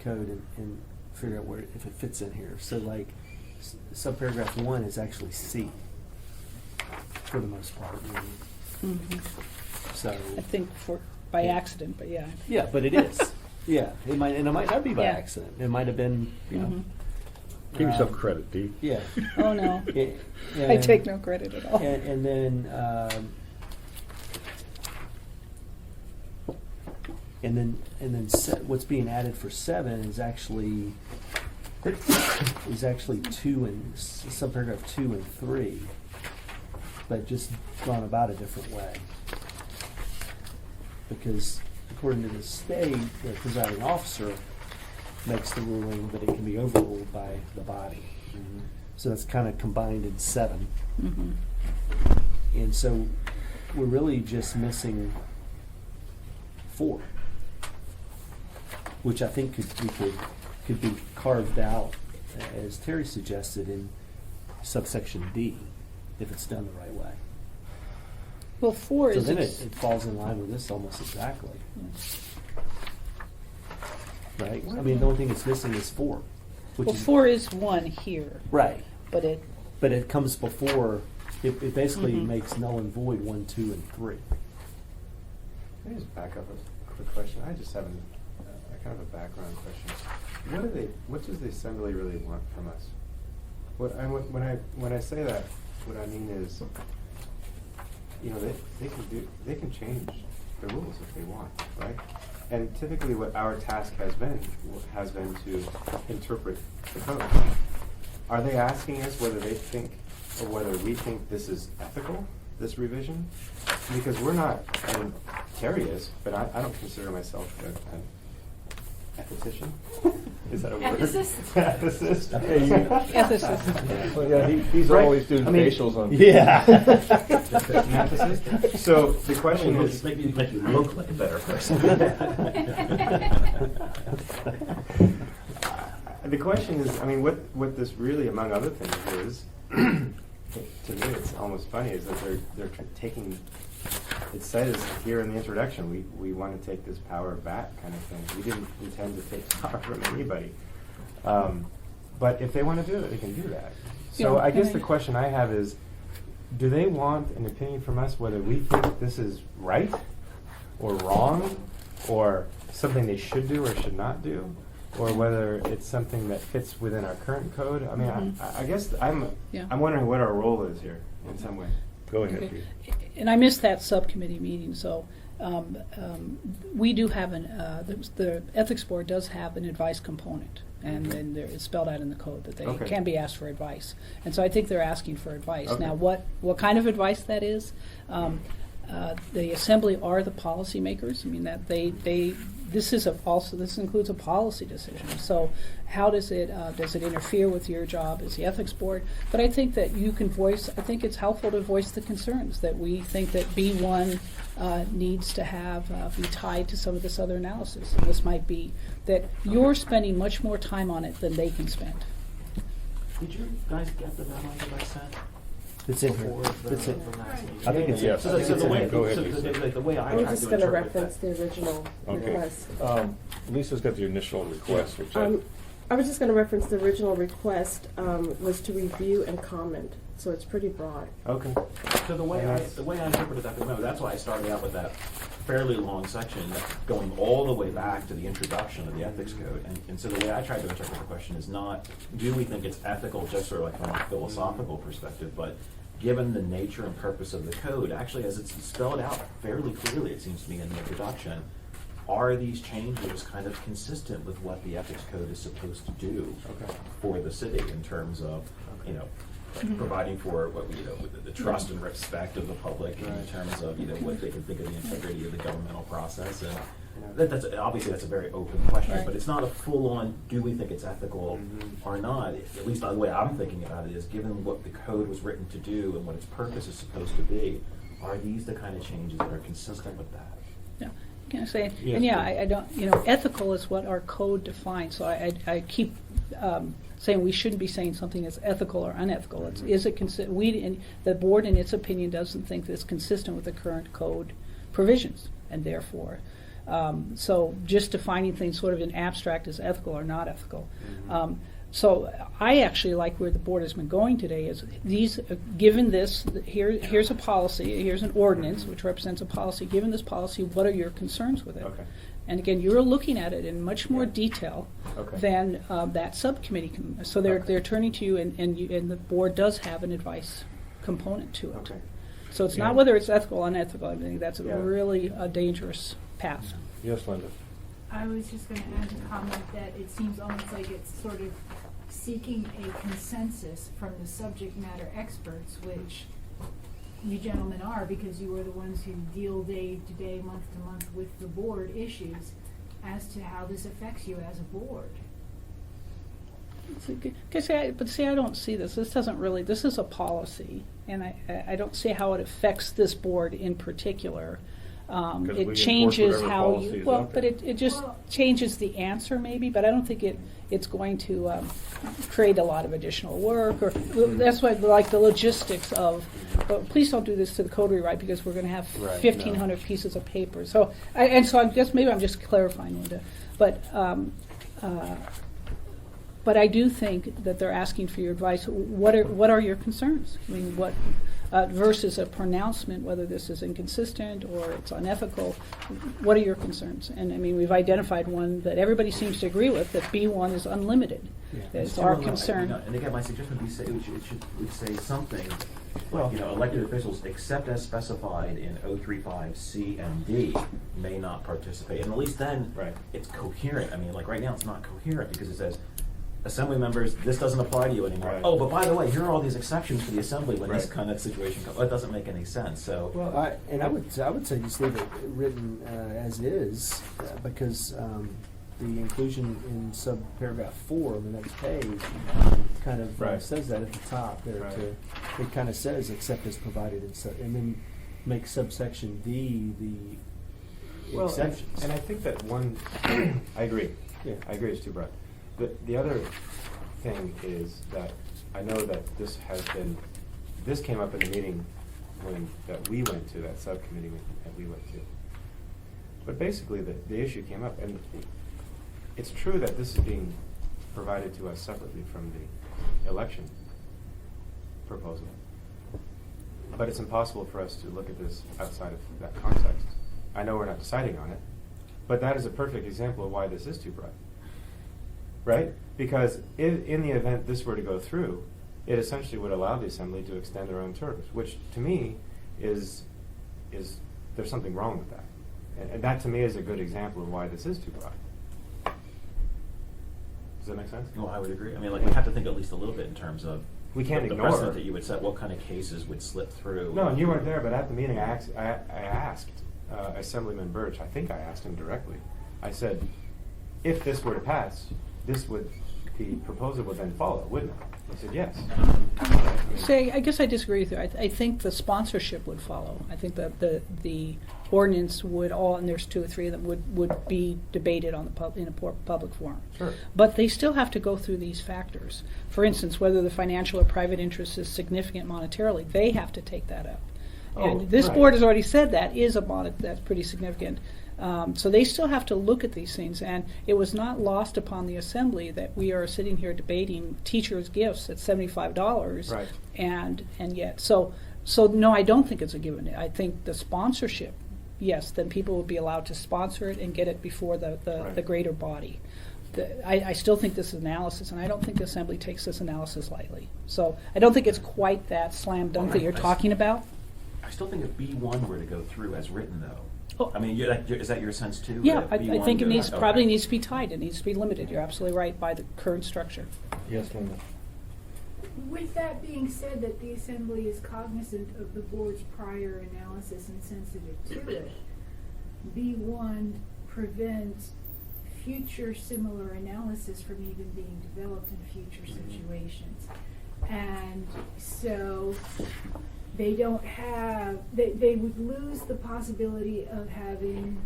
code and figure out if it fits in here. So like subparagraph 1 is actually C for the most part. So I think by accident, but yeah. yeah, but it is. Yeah, it might not be by Yeah. accident. It might have been, Give yourself credit, D. yeah. Oh no, Yeah, I take no credit at all. And then what's being added for 7 is actually 2 and subparagraph 2 and 3, but just gone about a different way. Because according to the state, the presiding officer makes the ruling, but it can be overruled by the body. So that's kind of combined in 7. Mhm. And so we're really just missing 4, which I think could be carved out, as Terry suggested, in subsection D, if it's done the right way. Well, 4 So is then it falls in line with this almost exactly, right? I mean, the only thing it's missing is 4, which well, is 4 is 1 here, right. but it But it comes before. It basically Mhm. makes null and void 1, 2, and 3. Can I just back up a quick question? I just have a kind of a background question. What does the assembly really want from us? When I say that, what I mean is, they can change the rules if they want, right? And typically what our task has been to interpret the code. Are they asking us whether they think, or whether we think this is ethical, this revision? Because we're not, I mean, Terry is, but I don't consider myself an ethicist. Is that a word? Ethicist? Ethicist. Ethicist. Well, yeah, he's Right. always doing I mean, facials on. Yeah. An ethicist. So the question Well, is, just make you look like a better person. the question is, I mean, what this really, among other things, is, to me, it's almost funny, is that they're taking. It says here in the introduction, we want to take this power back, kind of thing. We didn't intend to take power from anybody. But if they want to do it, they can do that. So Yeah, I guess and the question I have is, do they want an opinion from us whether we think this is right or wrong, or something they should do or should not do, or whether it's something that fits within our current code? I mean, I guess Yeah. I'm wondering what our role is here in some way. Go ahead, Okay. Pete. And I missed that subcommittee meeting, so we do have the Ethics Board does have an advice component, and then it's spelled out in the code that they Okay. can be asked for advice. And so I think they're asking for advice. Okay. Now, what kind of advice that is, the Assembly are the policymakers. I mean, that this includes a policy decision. So how does it interfere with your job as the Ethics Board? But I think that you can I think it's helpful to voice the concerns that we think that B1 needs to be tied to some of this other analysis. And this might be that you're spending much more time on it than they can spend. Did you guys get the memo that I sent? It's in here. Before the- It's in. the last meeting? I think it's yes. So I think the it's in way, there. Go ahead, so Lisa. the way I I'm tried just to going to interpret reference that. the original Okay. request. Lisa's got the initial request, which I was just going to reference the original request was to review and comment, so it's pretty broad. Okay. So the way I interpreted that memo, that's why I started out with that fairly long section going all the way back to the introduction of the ethics code. And so the way I tried to interpret the question is not, do we think it's ethical just sort of like from a philosophical perspective, but given the nature and purpose of the code, actually as it's spelled out fairly clearly, it seems to me in the introduction, are these changes kind of consistent with what the ethics code is supposed to do for the city in terms of, you know, providing for what the trust and respect of the public in terms of what they can think of the integrity of the governmental process, and that's obviously that's a very open question, Right. but it's not a full-on do we think it's ethical or not. At least the way I'm thinking about it is, given what the code was written to do and what its purpose is supposed to be, are these the kind of changes that are consistent with that? Yeah. Can I say? Yes, And yeah, please. I don't. Ethical is what our code defines. So I keep saying we shouldn't be saying something is ethical or unethical. Is it the board, in its opinion, doesn't think that it's consistent with the current code provisions, and therefore, so just defining things sort of in abstract as ethical or not ethical. So I actually like where the board has been going today. Is these given this here's a policy, here's an ordinance which represents a policy. Given this policy, what are your concerns with it? Okay. And again, you're looking at it in much more detail Okay. than that subcommittee can. So they're turning to you, and the board does have an advice component to it. Okay. So it's Yeah. not whether it's ethical or unethical. I think that's Yeah. a really dangerous path. yes, Linda. I was just gonna add a comment that it seems almost like it's sort of seeking a consensus from the subject matter experts, which you gentlemen are, because you are the ones who deal day to day, month to month with the board issues, as to how this affects you as a board. But see, I don't see this. This is a policy, and I don't see how it affects this board in particular. Because we It enforce changes whatever how policy you, is well, out but there. it just changes the answer maybe, but I don't think it's going to create a lot of additional work, or that's why, like the logistics of, but please don't do this to the code rewrite because we're going to have Right, 1,500 pieces of paper. So, I guess maybe I'm just clarifying, Linda, but But I do think that they're asking for your advice. What are your concerns? I mean, what versus a pronouncement, whether this is inconsistent or it's unethical. What are your concerns? And I mean, we've identified one that everybody seems to agree with, that B1 is unlimited. Yeah. It's Still, our you concern. know, and again, my suggestion would be say, would say something, Well- like, elected officials, except as specified in 035 C and D, may not participate. And at least then, Right. it's coherent. I mean, like right now, it's not coherent because it says, assembly members, this doesn't apply to you anymore. Right. Oh, but by the way, here are all these exceptions for the assembly when this Right. kind of situation comes. It doesn't make any sense. So, Well, I would say just leave it written as is, because the inclusion in subparagraph 4 on the next page kind of Right. says that at the top there. Right. It kind of says except as provided in and then make subsection D the Well, exceptions. and I think that one, I agree. Yeah. I agree, it's too broad. The other thing is that I know that this came up in the meeting that we went to, that subcommittee that we went to. But basically, the issue came up, and it's true that this is being provided to us separately from the election proposal. But it's impossible for us to look at this outside of that context. I know we're not deciding on it, but that is a perfect example of why this is too broad. Right? Because if, in the event this were to go through, it essentially would allow the assembly to extend their own terms, which to me is there's something wrong with that. And that to me is a good example of why this is too broad. Does that make sense? well, I would agree. I mean, like we have to think at least a little bit in terms of We can't the ignore. precedent that you would set. What kind of cases would slip through? No, and you weren't there, but at the meeting I asked Assemblyman Birch, I think I asked him directly, I said, if this were to pass, the proposal would then follow, wouldn't it? He said, yes. Say, I guess I disagree with you. I think the sponsorship would follow. I think that the ordinance would all, and there's 2 or 3 of them, would be debated on in a public forum. Sure. But they still have to go through these factors. For instance, whether the financial or private interest is significant monetarily, they have to take that up. Oh, And this right. board has already said that is that's pretty significant. So they still have to look at these things, and it was not lost upon the assembly that we are sitting here debating teachers' gifts at $75, Right. and yet so no, I don't think it's a given. I think the sponsorship, yes, then people will be allowed to sponsor it and get it before the Right. greater body. I still think this is analysis, and I don't think the assembly takes this analysis lightly. So I don't think it's quite that slam dunk Well, that you're talking about. I still think if B1 were to go through as written, though. Oh. I mean, is that your sense too? Yeah, that I B1 think it goes- needs, okay. probably needs to be tied, it needs to be limited, you're absolutely right, by the current structure. Yes, Linda. With that being said, that the assembly is cognizant of the board's prior analysis and sensitive to it, B1 prevents future similar analysis from even being developed in future situations. And so they don't have, they would lose the possibility of having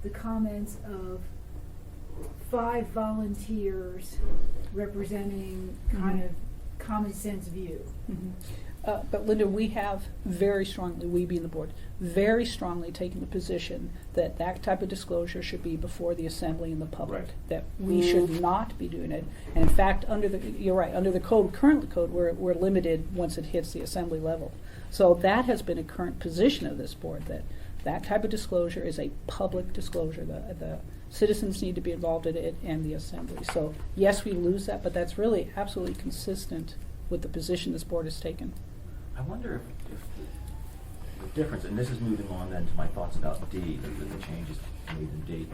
the comments of 5 volunteers representing kind of common sense view. But Linda, we have very strongly, we being the board, very strongly taken the position that that type of disclosure should be before the assembly and the public. Right. That we should not be doing it. And in fact, you're right, under the code, current code, we're limited once it hits the assembly level. So that has been a current position of this board, that type of disclosure is a public disclosure. The citizens need to be involved in it and the assembly. So yes, we lose that, but that's really absolutely consistent with the position this board has taken. I wonder if the difference, and this is moving on then to my thoughts about D, the changes made in D.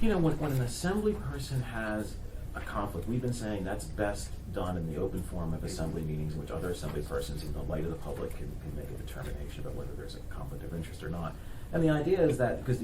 You know, when an assembly person has a conflict, we've been saying that's best done in the open forum of assembly meetings in which other assembly persons in the light of the public can make a determination about whether there's a conflict of interest or not. And the idea is that because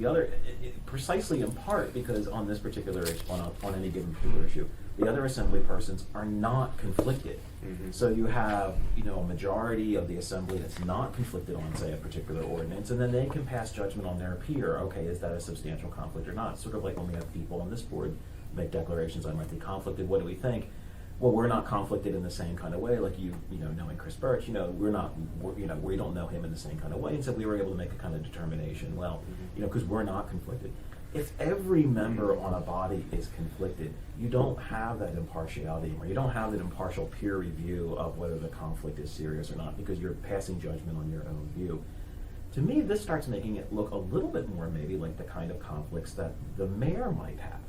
precisely in part because on this particular, on any given particular issue, the other assembly persons are not conflicted. Mm-hmm. So you have, a majority of the assembly that's not conflicted on, say, a particular ordinance, and then they can pass judgment on their peer. Okay, is that a substantial conflict or not? Sort of like when we have people on this board make declarations, I might be conflicted, what do we think? Well, we're not conflicted in the same kind of way, like knowing Chris Birch, we don't know him in the same kind of way, and so we were able to make a kind of determination, well, because we're not conflicted. if every member on a body is conflicted, you don't have that impartiality anymore. You don't have that impartial peer review of whether the conflict is serious or not, because you're passing judgment on your own view. To me, this starts making it look a little bit more maybe like the kind of conflicts that the mayor might have.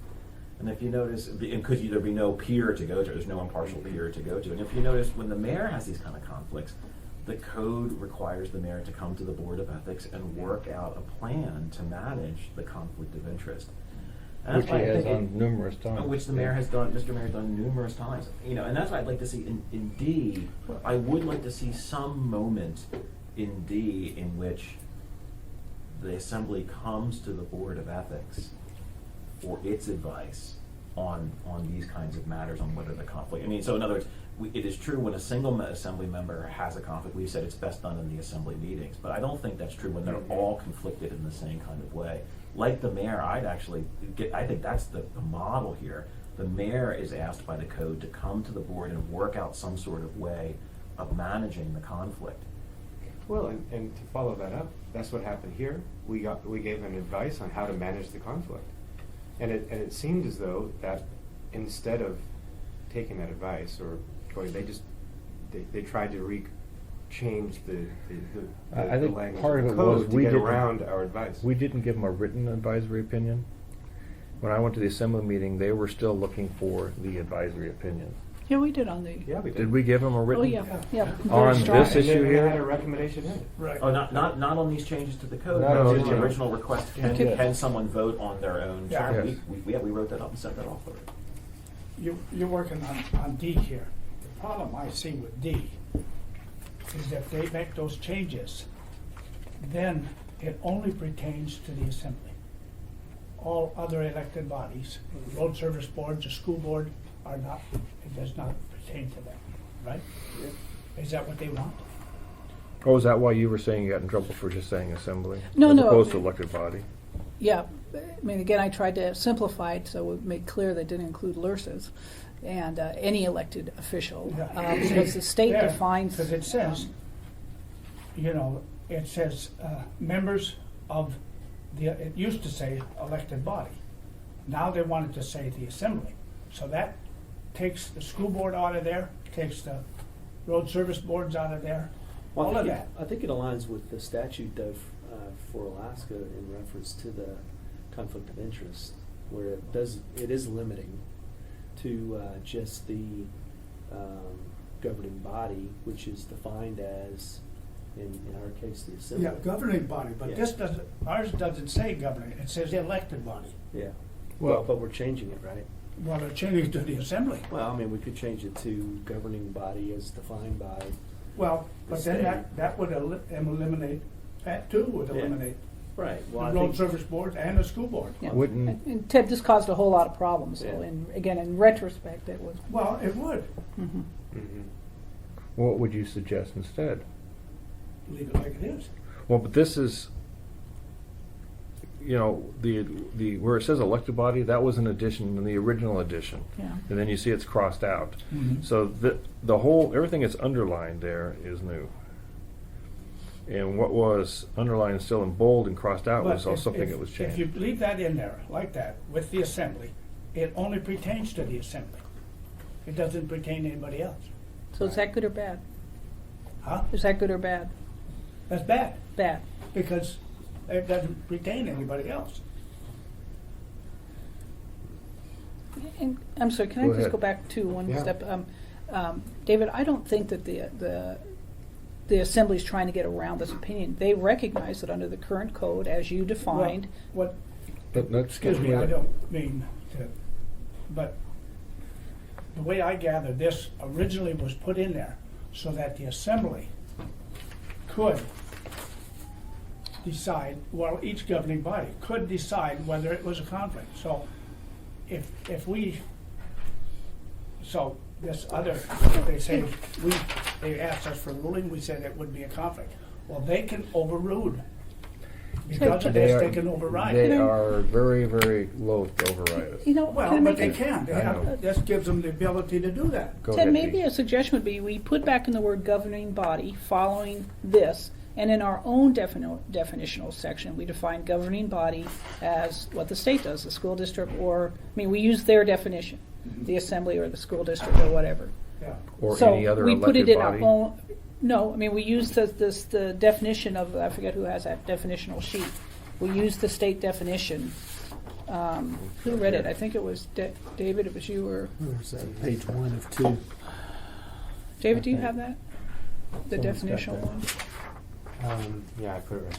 And if you notice, because there'd be no peer to go to, there's no impartial peer to go to. And if you notice, when the mayor has these kind of conflicts, the code requires the mayor to come to the Board of Ethics and work out a plan to manage the conflict of interest. And Which that's he why I has think done numerous times. Which the mayor has done, Mr. Mayor has done numerous times. And that's what I'd like to see in D. I would like to see some moment in D in which the Assembly comes to the Board of Ethics for its advice on these kinds of matters, on whether the conflict, so in other words, it is true when a single Assembly member has a conflict, we've said it's best done in the Assembly meetings, but I don't think that's true when they're all conflicted in the same kind of way. Like the mayor, I think that's the model here. The mayor is asked by the code to come to the board and work out some sort of way of managing the conflict. Well, and to follow that up, that's what happened here. We gave them advice on how to manage the conflict. And it seemed as though that instead of taking that advice or going, they tried to change the I think language part of of the it was code to we get didn't- around our advice. We didn't give them a written advisory opinion. When I went to the Assembly meeting, they were still looking for the advisory opinion. Yeah, we did on the. Yeah, we Did we give them a Oh, written? yeah, yeah. On very strong. this And issue they here? had a recommendation in it. Right. Oh, not on these changes to the code, No, but no, to the no. original request, Yeah. can someone vote on their own? Yeah. term? Yes. We wrote that up and sent that off already. You're working on D here. The problem I see with D is if they make those changes, then it only pertains to the Assembly. All other elected bodies, road service boards, the school board, are not, it does not pertain to them, right? Is that what they want? Oh, is that why you were saying you got in trouble for just saying Assembly? No, As no. opposed to elected body? Yeah, I mean, again, I tried to simplify it so it would make clear that it didn't include LURSs and any elected official. Yeah. Because the state There, defines. Because it says, it says members of it used to say elected body. Now they wanted to say the Assembly. So that takes the school board out of there, takes the road service boards out of there, Well, all I of think that. I think it aligns with the statute though, for Alaska in reference to the conflict of interest, where it is limiting to just the governing body, which is defined as, in our case, the Assembly. Yeah, governing body, but Yeah. this doesn't, ours doesn't say governing, it says elected body. Yeah. Well- Well, but we're changing it, right? Well, they're changing it to the Assembly. Well, I mean, we could change it to governing body as defined by. Well, but The then state. that would eliminate, that too would Yeah. eliminate Right. the Well, I road think service board and the school board. Yeah. Wouldn't- And Ted, this caused a whole lot of problems. So, Yeah. again, in retrospect, it was. Well, it would. Mhm. Mm-hmm. What would you suggest instead? Leave it like it is. Well, but this is, the where it says elected body, that was an addition in the original edition. Yeah. And then you see it's crossed out. Mhm. So the whole, everything that's underlined there is new. And what was underlined still in bold and crossed out was But all if- something if- that was If you changed. leave that in there, like that, with the Assembly, it only pertains to the Assembly. It doesn't pertain to anybody else. So is that good or bad? Huh? Is that good or bad? That's bad, Bad. because it doesn't pertain to anybody else. And, I'm sorry, can I Go just ahead. go back to one Yeah. step? David, I don't think that the Assembly's trying to get around this opinion. They recognize that under the current code, as you defined, What, But let's excuse get me, rid I of- don't mean to, but the way I gather, this originally was put in there so that the Assembly could decide, well, each governing body could decide whether it was a conflict. So if this other, they say, they asked us for a ruling, we said it would be a conflict. Well, they can overrule. Because of this, they can override. They are very, very loath to override it. you know, Well, can I but make they a- can. They I have, know. this gives them the ability to do that. Go Ted, ahead, maybe Dee. a suggestion would be we put back in the word governing body following this, And in our own definitional section, we define governing body as what the state does, the school district, or, we use their definition, the assembly or the school district or whatever. Yeah. Or So any other we put it elected in our body? own. No, we use the definition of, I forget who has that definitional sheet. We use the state definition. Who read it? I think it was David, it was you or, Where's that? Page 1 of 2. David, do you have that? The Someone's got definitional that. one? Yeah, I put it right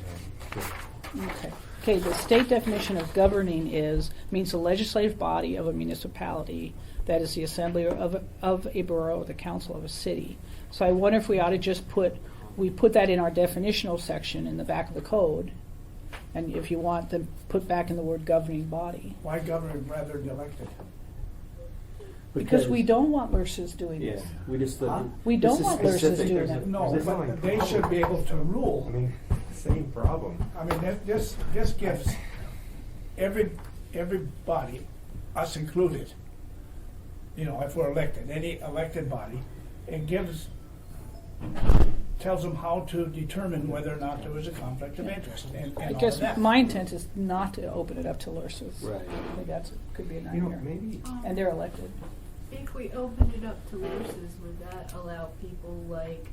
there. Yeah. Okay. Okay, the state definition of governing means the legislative body of a municipality, that is the assembly of a borough, or the council of a city. So I wonder if we ought to just put that in our definitional section in the back of the code, and if you want, then put back in the word governing body. Why govern rather than elected? Because we don't want LURSs doing Yeah, this. we just We don't want LURSs specific. doing that. No, There's but no they problem. should be able to rule. I mean, same problem. I mean, this gives everybody, us included, if we're elected, any elected body, it tells them how to determine whether or not there is a conflict of interest and I all of guess that. my intent is not to open it up to LURSs. Right. I think could be a You know, nightmare. maybe, And they're elected. If we opened it up to nurses, would that allow people like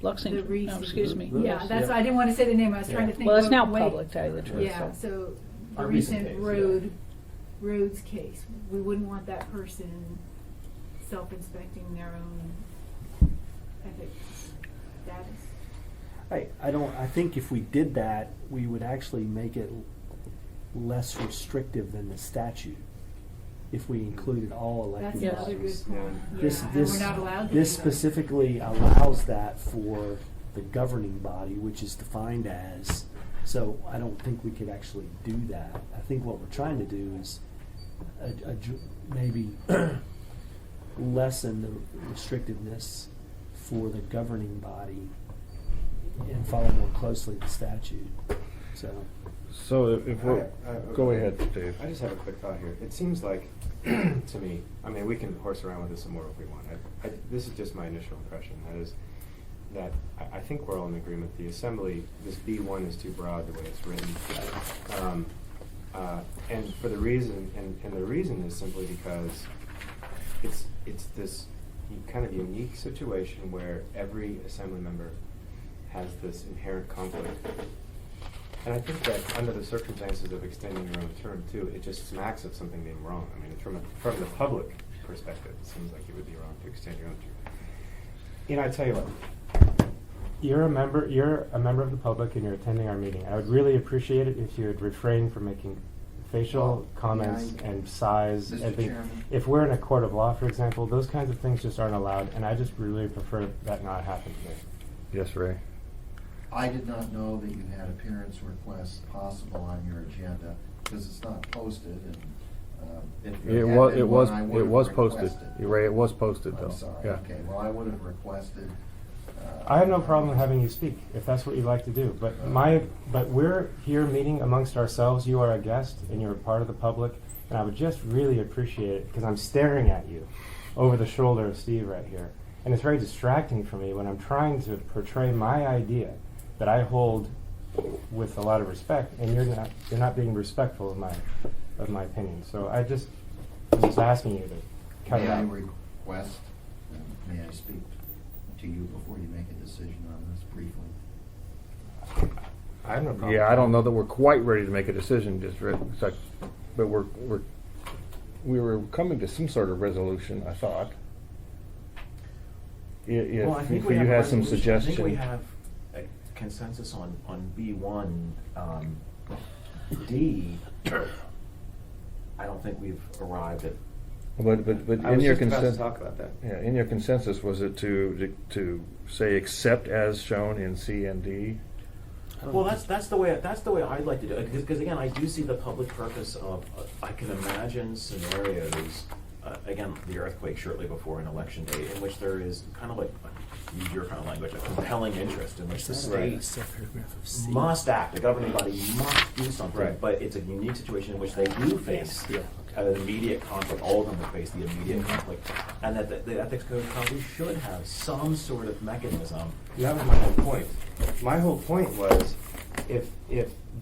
the Luxington, no, recent? excuse me. Yeah, that's, I didn't want to say the name, I was trying to think. Well, it's what now way- public, to tell you the truth. Yeah, so. so the Our recent recent case, roads case, we wouldn't want that person self-inspecting their own ethics status. I think if we did that, we would actually make it less restrictive than the statute. If we included all That's elected Yes. another bodies. good point. Yeah, This, and this, we're not allowed to this do that. specifically allows that for the governing body, which is defined as, so I don't think we could actually do that. I think what we're trying to do is maybe lessen the restrictiveness for the governing body and follow more closely the statute, so. So if we're, go ahead, Dave. I just have a quick thought here. It seems like, to me, I mean, we can horse around with this some more if we want. This is just my initial impression. That is, that I think we're all in agreement. The assembly, this B1 is too broad the way it's written. And for the reason, and the reason is simply because it's this kind of unique situation where every assembly member has this inherent conflict. And I think that under the circumstances of extending your own term too, it just smacks of something being wrong. I mean, from the public perspective, it seems like it would be wrong to extend your own term. I tell you what, You're a member of the public and you're attending our meeting. I would really appreciate it if you would refrain from making facial comments and size. Mr. and things. Chairman. If we're in a court of law, for example, those kinds of things just aren't allowed, and I just really prefer that not happen today. Yes, Ray. I did not know that you had appearance requests possible on your agenda, because it's not posted, and if there It had was, been it was, one, I would it have was posted. requested. You're right, it was posted though. I'm sorry, Yeah. okay, well, I would have requested. I have no problem having you speak if that's what you'd like to do. But we're here meeting amongst ourselves. You are a guest and you're a part of the public, and I would just really appreciate it because I'm staring at you over the shoulder of Steve right here, and it's very distracting for me when I'm trying to portray my idea that I hold with a lot of respect, and you're not being respectful of my opinion. So I'm just asking you to cut it May I out. request, may I speak to you before you make a decision on this briefly? I have no problem. Yeah, I don't know that we're quite ready to make a decision, it's like, but we were coming to some sort of resolution, I thought. Well, I think If we you have a had some resolution. I think we suggestion. have a consensus on B1. D, I don't think we've arrived at. But I in was your just about to consensus, talk about that. yeah, in your consensus, was it to say except as shown in C and D? Well, that's the way I'd like to do it, because again, I do see the public purpose of, I can imagine scenarios, again, the earthquake shortly before an election day, in which there is kind of like, use your kind of language, a compelling interest in which the state must act, the governing body must do something, Right. but it's a unique situation in which they do face Yeah, an immediate conflict, all of them would face the immediate conflict, and that the ethics code probably should have some sort of mechanism. That was my whole point. My whole point was, if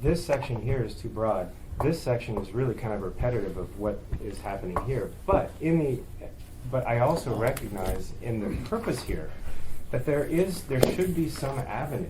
this section here is too broad, this section is really kind of repetitive of what is happening here. But I also recognize in the purpose here that there should be some avenue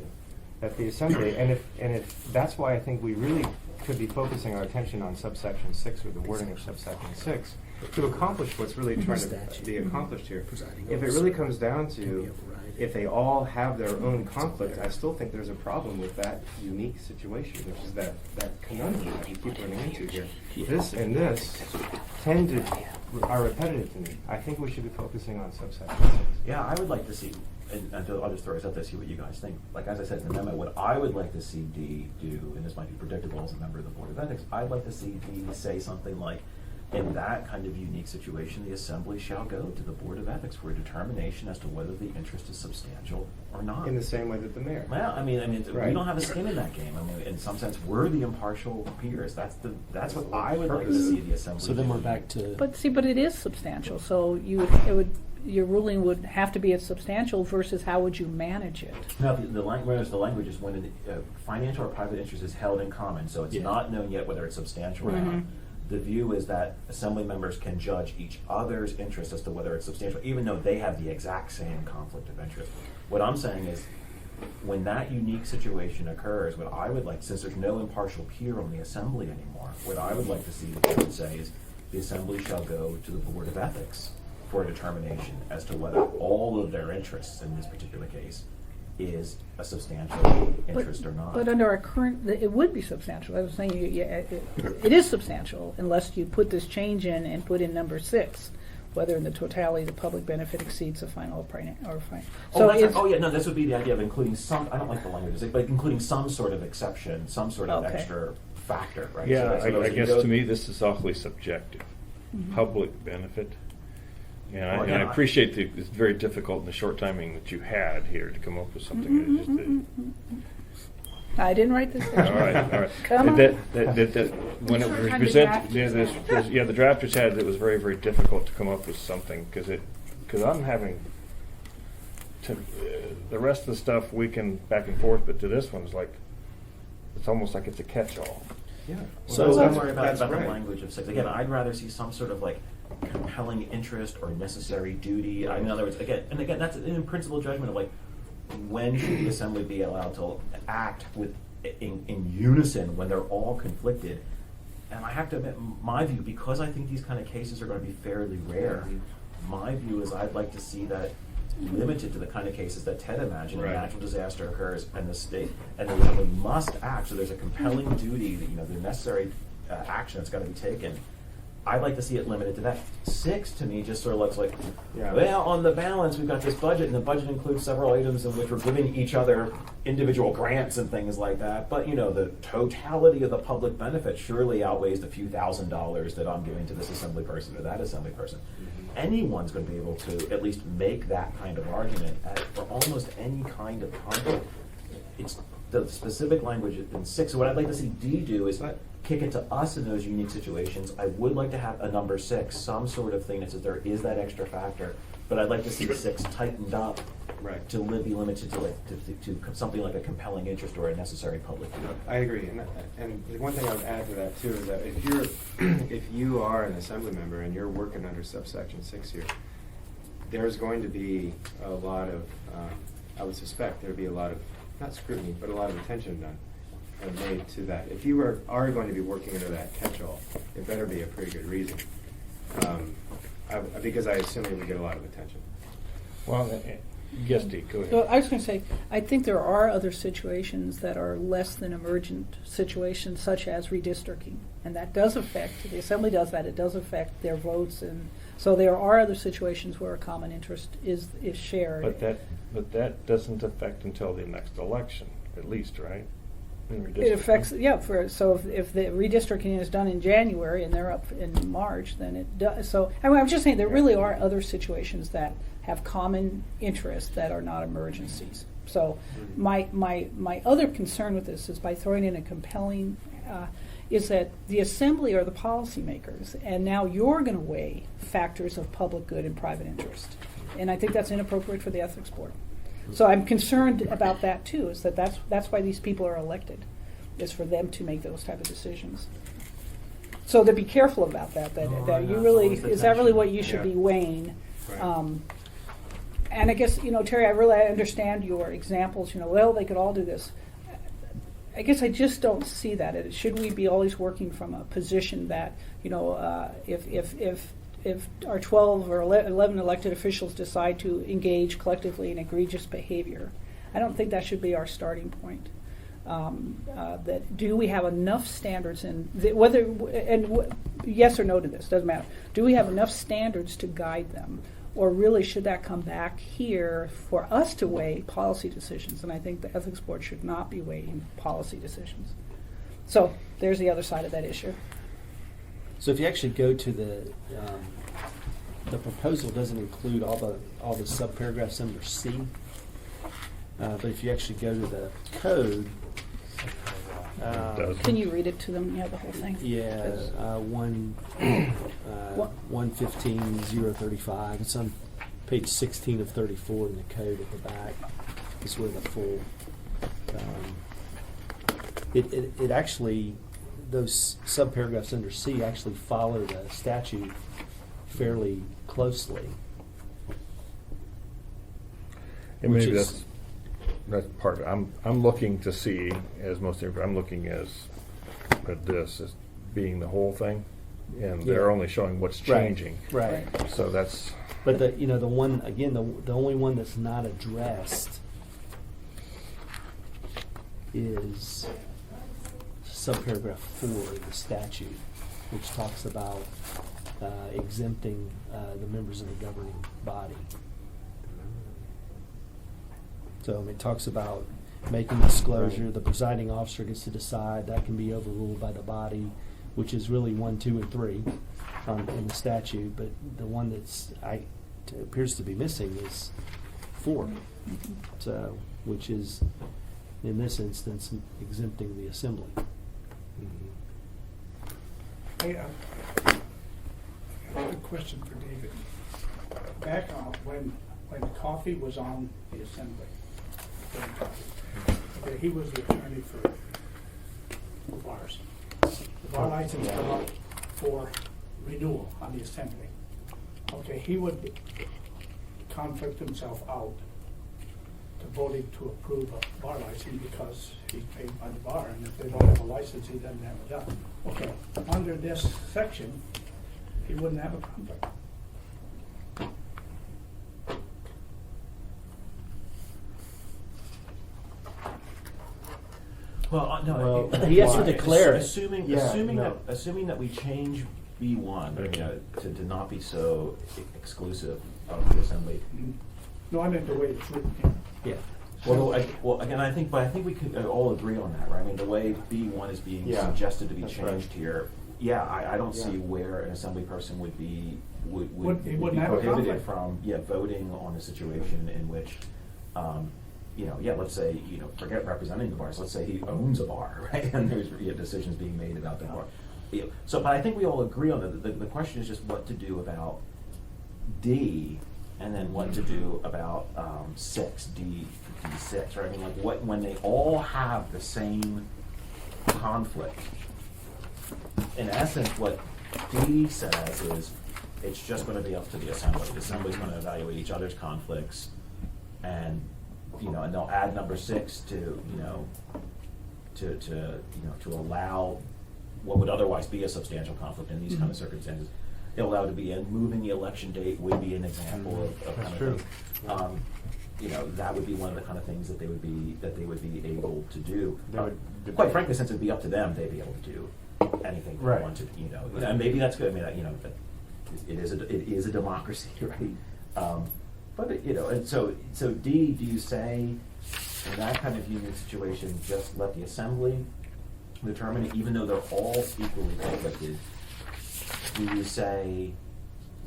that the assembly, and if that's why I think we really could be focusing our attention on subsection 6 or the wording of subsection 6 to accomplish what's really trying to be accomplished here. If it really comes down to if they all have their own conflict, I still think there's a problem with that unique situation, which is that conundrum that we keep running into here. This and this are repetitive to me. I think we should be focusing on subsection 6. Yeah, I would like to see, and I'll just throw this out there, see what you guys think. Like, as I said in the memo, what I would like to see D do, and this might be predictable as a member of the Board of Ethics, I'd like to see D say something like, in that kind of unique situation, the Assembly shall go to the Board of Ethics for a determination as to whether the interest is substantial or not. In the same way that the mayor. Well, I mean, Right. we don't have a skin in that game. I mean, in some sense, we're the impartial peers. That's what I would like to see the Assembly So then do. we're back to. But it is substantial, so your ruling would have to be as substantial versus how would you manage it? Now, the language is when financial or private interest is held in common, so it's not known yet whether it's substantial or not. The view is that Assembly members can judge each other's interest as to whether it's substantial, even though they have the exact same conflict of interest. What I'm saying is, when that unique situation occurs, what I would like, since there's no impartial peer on the Assembly anymore, what I would like to see the board say is, the Assembly shall go to the Board of Ethics for a determination as to whether all of their interests in this particular case is a substantial interest or not. But under our current, it would be substantial. I was saying, it is substantial unless you put this change in and put in number 6, whether in the totality the public benefit exceeds the final opinion or fine. This would be the idea of including some. I don't like the language, but including some sort of exception, some sort of extra factor, right? Yeah, So I guess to me, this is awfully subjective. Public benefit. And I appreciate it's very difficult in the short timing that you had here to come up with something. I didn't write this down. All right. Come on. When it was presented, the drafters had it was very, very difficult to come up with something because I'm having the rest of the stuff we can back and forth, but to this one it's almost like it's a catch-all. Yeah. So Well, I'm worried about the right. language of 6. Again, I'd rather see some sort of compelling interest or necessary duty. In other words, again, that's an in-principle judgment of when should the Assembly be allowed to act in unison when they're all conflicted. And I have to admit, my view, because I think these kind of cases are going to be fairly rare, my view is I'd like to see that limited to the kind of cases that Ted imagined. Right. A natural disaster occurs and the state and the Assembly must act. So there's a compelling duty that the necessary action that's got to be taken. I'd like to see it limited to that. 6 to me just sort of looks like, well, on the balance, we've got this budget, and the budget includes several items in which we're giving each other individual grants and things like that. But the totality of the public benefit surely outweighs the few $1,000s that I'm giving to this Assembly person or that Assembly person. Anyone's going to be able to at least make that kind of argument for almost any kind of conflict. It's the specific language in 6. So what I'd like to see D do is kick it to us in those unique situations. I would like to have a number 6, some sort of thing that says there is that extra factor, but I'd like to see 6 tightened up to be limited to something like a compelling interest or a necessary public good. I agree, and the one thing I would add to that too is that if you are an Assembly member and you're working under subsection 6 here, there's going to be a lot of, I would suspect there'd be a lot of, not scrutiny, but a lot of attention done and made to that. If you are going to be working under that catch-all, it better be a pretty good reason, because I assume it would get a lot of attention. Well, yes, Dee, go ahead. Well, I was going to say, I think there are other situations that are less than emergent situations, such as redistricting, and that does affect, the Assembly does that, it does affect their votes, and so there are other situations where a common interest is shared. But that doesn't affect until the next election, at least, right? It affects, so if the redistricting is done in January and they're up in March, then it does. So I'm just saying there really are other situations that have common interests that are not emergencies. So my other concern with this is by throwing in a compelling is that the assembly are the policymakers, and now you're going to weigh factors of public good and private interest. And I think that's inappropriate for the ethics board. So I'm concerned about that too, is that's why these people are elected, is for them to make those type of decisions. So to be careful about that you really, is that really what you should be weighing? Right. And I guess, Terry, I understand your examples, well, they could all do this. I guess I just don't see that. Should we be always working from a position that, if our 12 or 11 elected officials decide to engage collectively in egregious behavior, I don't think that should be our starting point. That do we have enough standards, and yes or no to this, doesn't matter. Do we have enough standards to guide them? Or really should that come back here for us to weigh policy decisions? And I think the ethics board should not be weighing policy decisions. So there's the other side of that issue. So if you actually go to the proposal doesn't include all the subparagraphs under C, but if you actually go to the code, does. Can you read it to them? The whole thing. yeah, 115.035. It's on page 16 of 34 in the code at the back. Is where the full. It actually, those subparagraphs under C actually follow the statute fairly closely. And Which maybe is- that's part of it. I'm looking to see, as most of, I'm looking at this as being the whole thing, and they're Yeah. only showing what's changing. Right. So that's, But the one again, the only one that's not addressed is subparagraph 4 of the statute, which talks about exempting the members of the governing body. So it talks about making disclosure, the presiding officer gets to decide, that can be overruled by the body, which is really 1, 2, and 3 in the statute. But the one that's appears to be missing is 4. So, which is in this instance exempting the assembly. I have a question for David. Back on when Coffey was on the assembly, okay, he was the attorney for the bars. The bar license come up for renewal on the assembly. Okay, he would conflict himself out to voting to approve a bar license because he's paid by the bar, and if they don't have a license, he doesn't have a job. Okay, under this section, he wouldn't have a conflict. Well, no, Well, he has to why? declare it. Yeah, no. Assuming that we change B1 to not be so exclusive of the assembly. No, I meant the way it's written here. Yeah. Well, again, I think we could all agree on that, right? I mean, the way B1 is being Yeah, suggested to be that's changed right. here, I don't see Yeah. where an assembly person would be He be wouldn't have a prohibited conflict. from voting on a situation in which, let's say, forget representing the bars. Let's say he owns a bar, right? And there's decisions being made about the bar. So, but I think we all agree on that. The question is just what to do about D, and then what to do about 6, D6, right? I mean, like when they all have the same conflict. In essence, what D says is it's just going to be up to the assembly. The assembly's going to evaluate each other's conflicts, and and they'll add number 6 to allow what would otherwise be a substantial conflict in these kind of circumstances. They'll allow it to be in. Moving the election date would be an example of kind of true. thing. That would be one of the kind of things that they would be able to do. They would Quite frankly, since it'd be up to them, they'd be able to do anything they Right. wanted. And maybe that's good. I mean, it is a democracy, right? But and so D, do you say in that kind of union situation, just let the assembly determine it, even though they're all equally conflicted? Do you say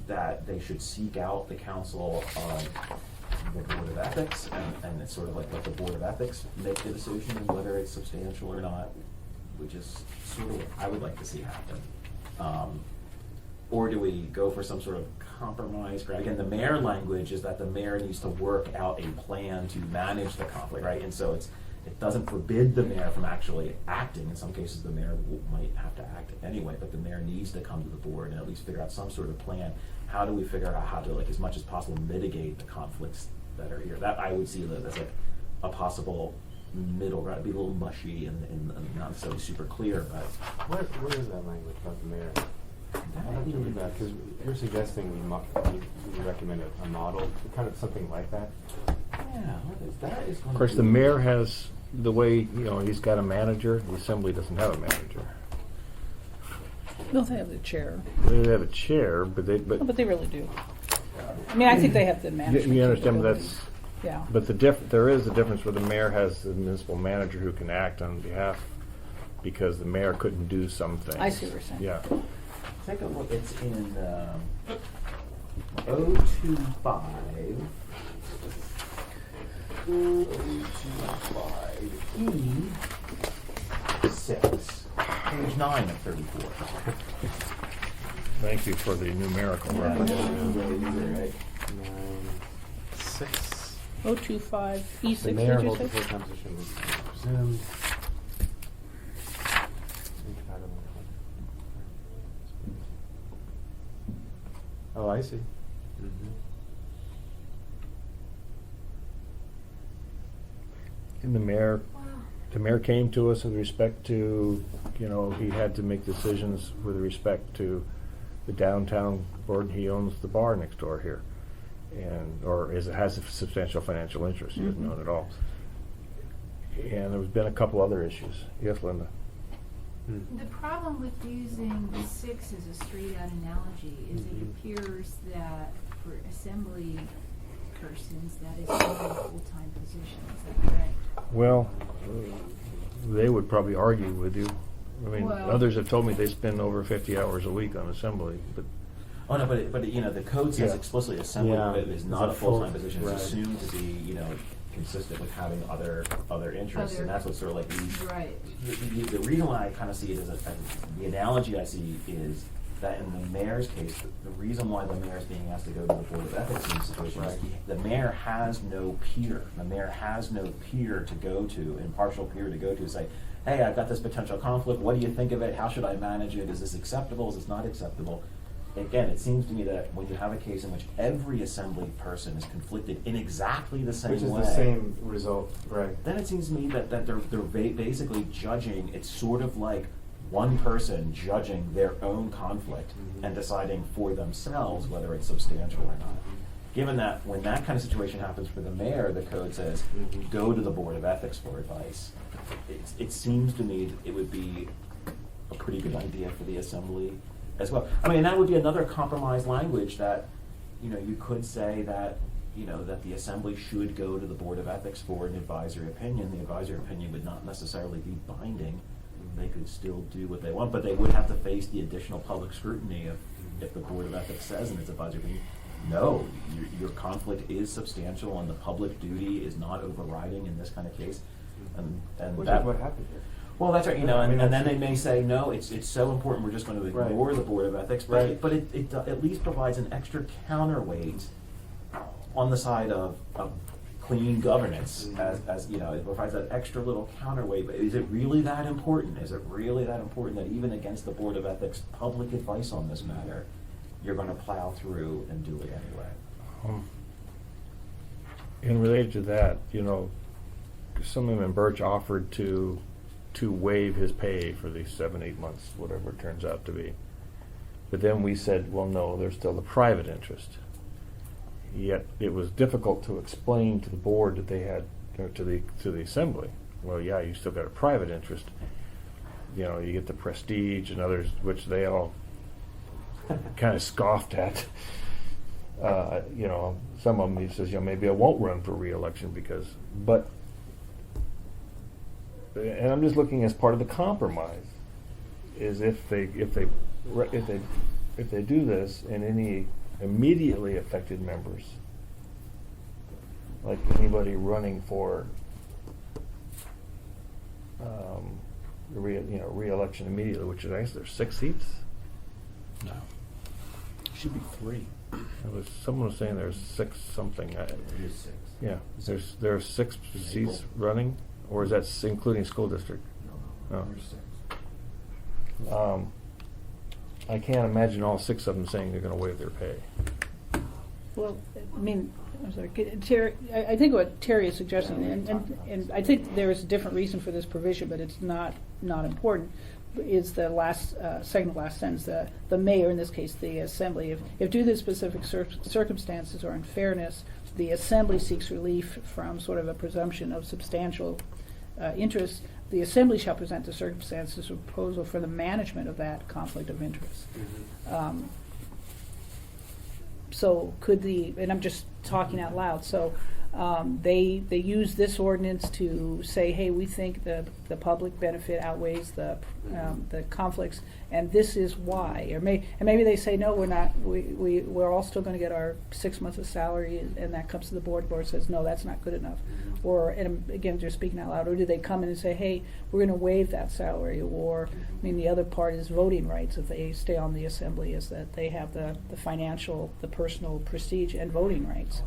that they should seek out the counsel of the Board of Ethics, and it's sort of like let the Board of Ethics make the decision whether it's substantial or not? which is sort of what I would like to see happen. Or do we go for some sort of compromise? Again, the mayor language is that the mayor needs to work out a plan to manage the conflict, right? And so it doesn't forbid the mayor from actually acting. In some cases, the mayor might have to act anyway, but the mayor needs to come to the board and at least figure out some sort of plan. How do we figure out how to, like, as much as possible, mitigate the conflicts that are here? That I would see that as like a possible middle ground. It'd be a little mushy and not necessarily super clear, but Where is that language about the mayor? I'll have to read that, because you're suggesting we recommend a model, kind of something like that. yeah, that is going Of course, to the be- mayor has the way, he's got a manager. The assembly doesn't have a manager. No, they have the chair. They have a chair, but No, but they really do. I mean, I think they have the management. you understand, but that's, Yeah. but there is a difference where the mayor has the municipal manager who can act on behalf, because the mayor couldn't do some things. I see what you're saying. Yeah. Take a look, it's in 025. 025E6, page 9 of 34. Thank you for the numerical reference. Right. 9(6). 025 E6, The mayor did you holds the say? full composition is presumed. Oh, I see. And the mayor came to us with respect to, he had to make decisions with respect to the downtown board. He owns the bar next door here, has a substantial financial interest. He doesn't own it all. And there's been a couple other issues. Yes, Linda? The problem with using the 6 as a straight-out analogy is it appears that for assembly persons, that is not a full-time position. Is that correct? Well, they would probably argue with you. I mean, Well- others have told me they spend over 50 hours a week on assembly, but Oh, no, but the code says Yeah. explicitly assembly Yeah. is not a It's a full- full-time position. It's right. assumed to be, consistent with having other interests, and that's what sort of like Right. the reason why I kind of see it as the analogy I see is that in the mayor's case, the reason why the mayor is being asked to go to the Board of Ethics in this situation is the mayor has no peer. The mayor has no peer to go to, impartial peer to go to, say, hey, I've got this potential conflict. What do you think of it? How should I manage it? Is this acceptable? Is this not acceptable? Again, it seems to me that when you have a case in which every assembly person is conflicted in exactly the same Which is way, the same result, right? then it seems to me that they're basically judging. It's sort of like one person judging their own conflict and deciding for themselves whether it's substantial or not. Given that when that kind of situation happens for the mayor, the code says go to the Board of Ethics for advice. It seems to me it would be a pretty good idea for the assembly as well. I mean, that would be another compromise language that, you could say that, that the assembly should go to the Board of Ethics for an advisory opinion. The advisory opinion would not necessarily be binding. They could still do what they want, but they would have to face the additional public scrutiny if the Board of Ethics says in its advisory opinion, no, your conflict is substantial and the public duty is not overriding in this kind of case. And Which that, is what happened here. well, that's right, I mean, and then that's- they may say, no, it's so important, we're just going to ignore the Board of Ethics, but it at least provides an extra counterweight on the side of clean governance, as it provides that extra little counterweight. But is it really that important? Is it really that important that even against the Board of Ethics' public advice on this matter, you're going to plow through and do it anyway? And related to that, Assemblyman Birch offered to waive his pay for these 7-8 months, whatever it turns out to be. But then we said, well, no, there's still a private interest. Yet it was difficult to explain to the board that they had, to the assembly. Well, yeah, you still got a private interest. You get the prestige and others, which they all kind of scoffed at. Some of them, he says, maybe I won't run for re-election and I'm just looking as part of the compromise, is if they do this, and any immediately affected members, like anybody running for re-election immediately, which is, I guess there's 6 seats? No. Should be 3. Someone was saying there's 6 something. It is 6. Yeah, there are 6 seats running, or is that including school district? No, Oh. there's 6. I can't imagine all 6 of them saying they're gonna waive their pay. Well, I mean, I'm sorry, Terry, I think what Terry is suggesting, and I think there is a different reason for this provision, but it's not important, is the last, second to last sentence, the mayor, in this case, the assembly, if due to specific circumstances or unfairness, the assembly seeks relief from sort of a presumption of substantial interest, the assembly shall present the circumstances or proposal for the management of that conflict of interest. So could and I'm just talking out loud, so they use this ordinance to say, hey, we think the public benefit outweighs the conflicts, and this is why. And maybe they say, no, we're not, we're all still gonna get our 6 months of salary, and that comes to the board says, no, that's not good enough. Or, and again, just speaking out loud, or do they come in and say, hey, we're gonna waive that salary? Or, I mean, the other part is voting rights. If they stay on the assembly, is that they have the financial, the personal prestige and voting rights.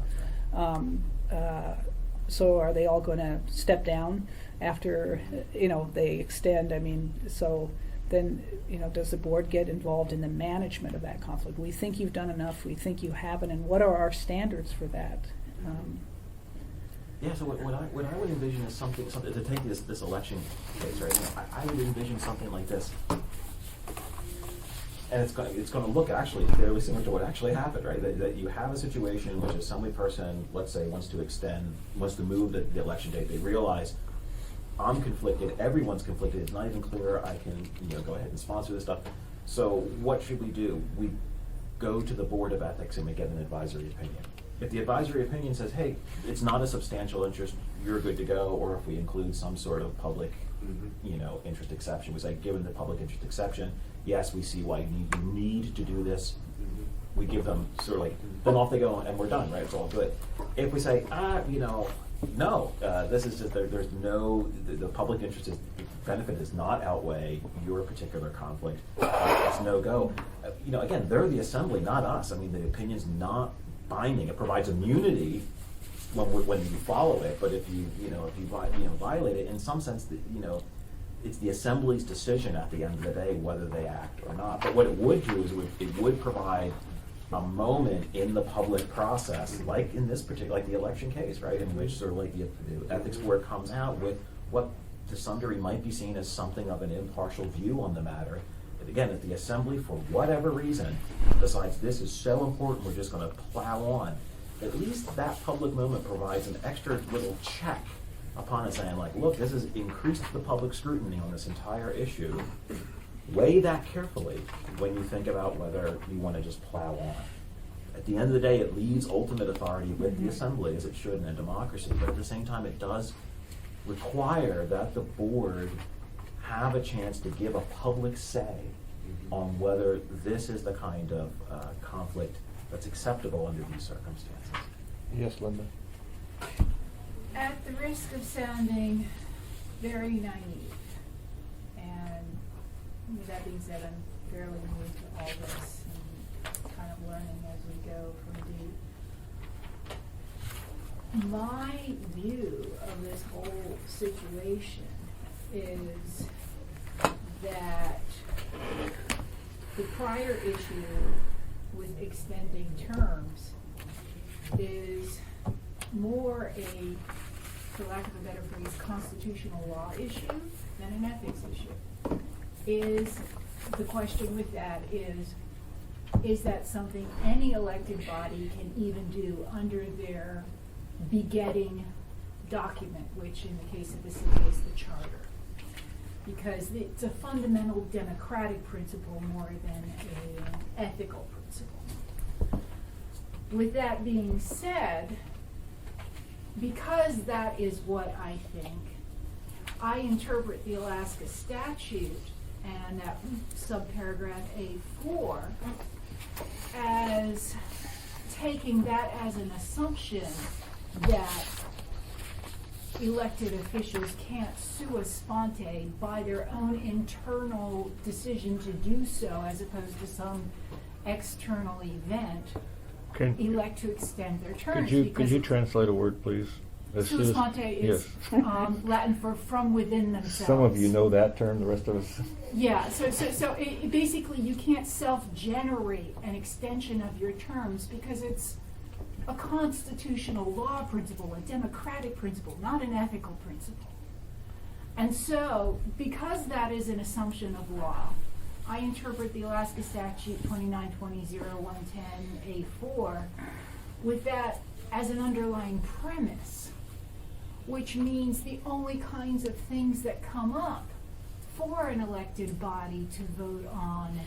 So are they all gonna step down after, they extend? I mean, so then, does the board get involved in the management of that conflict? We think you've done enough, we think you haven't, and what are our standards for that? Yeah, so what I would envision is something to take this election case, right? I would envision something like this. And it's going to look actually fairly similar to what actually happened, right? That you have a situation in which an assembly person, let's say, wants to move the election date. They realize, I'm conflicted, everyone's conflicted, it's not even clear I can go ahead and sponsor this stuff. So what should we do? We go to the Board of Ethics and we get an advisory opinion. If the advisory opinion says, hey, it's not a substantial interest, you're good to go, or if we include some sort of public interest exception, we say, given the public interest exception, yes, we see why you need to do this. We give them sort of then off they go and we're done, right? It's all good. If we say, no, this is just, there's no, the public interest benefit does not outweigh your particular conflict, it's no go. Again, they're the assembly, not us. I mean, the opinion's not binding. It provides immunity when you follow it, but if you violate it, in some sense, it's the assembly's decision at the end of the day whether they act or not. But what it would do is it would provide a moment in the public process, like in this particular, like the election case, right, in which sort of like the ethics board comes out with what to some degree might be seen as something of an impartial view on the matter. But again, if the assembly, for whatever reason, decides this is so important, we're just going to plow on, at least that public moment provides an extra little check upon it saying, look, this has increased the public scrutiny on this entire issue. Weigh that carefully when you think about whether you want to just plow on. At the end of the day, it leaves ultimate authority with the assembly, as it should in a democracy, but at the same time, it does require that the board have a chance to give a public say on whether this is the kind of conflict that's acceptable under these circumstances. Yes, Linda? At the risk of sounding very naive, and with that being said, I'm fairly new to all this and kind of learning as we go from Dee. My view of this whole situation is that the prior issue with extending terms is more a, for lack of a better phrase, constitutional law issue than an ethics issue. The question with that is that something any elected body can even do under their begetting document, which in the case of the city is the charter? Because it's a fundamental democratic principle more than an ethical principle. With that being said, because that is what I think, I interpret the Alaska statute and that subparagraph A4 as taking that as an assumption that elected officials can't sua sponte by their own internal decision to do so, as opposed to some external event, Can, elect to extend their terms. could you because translate a word, please? As sua soon as- sponte is yes. Latin for from within themselves. Some of you know that term, the rest of us. Yeah, so basically you can't self-generate an extension of your terms because it's a constitutional law principle, a democratic principle, not an ethical principle. And so, because that is an assumption of law, I interpret the Alaska Statute 2920.110A4 with that as an underlying premise, which means the only kinds of things that come up for an elected body to vote on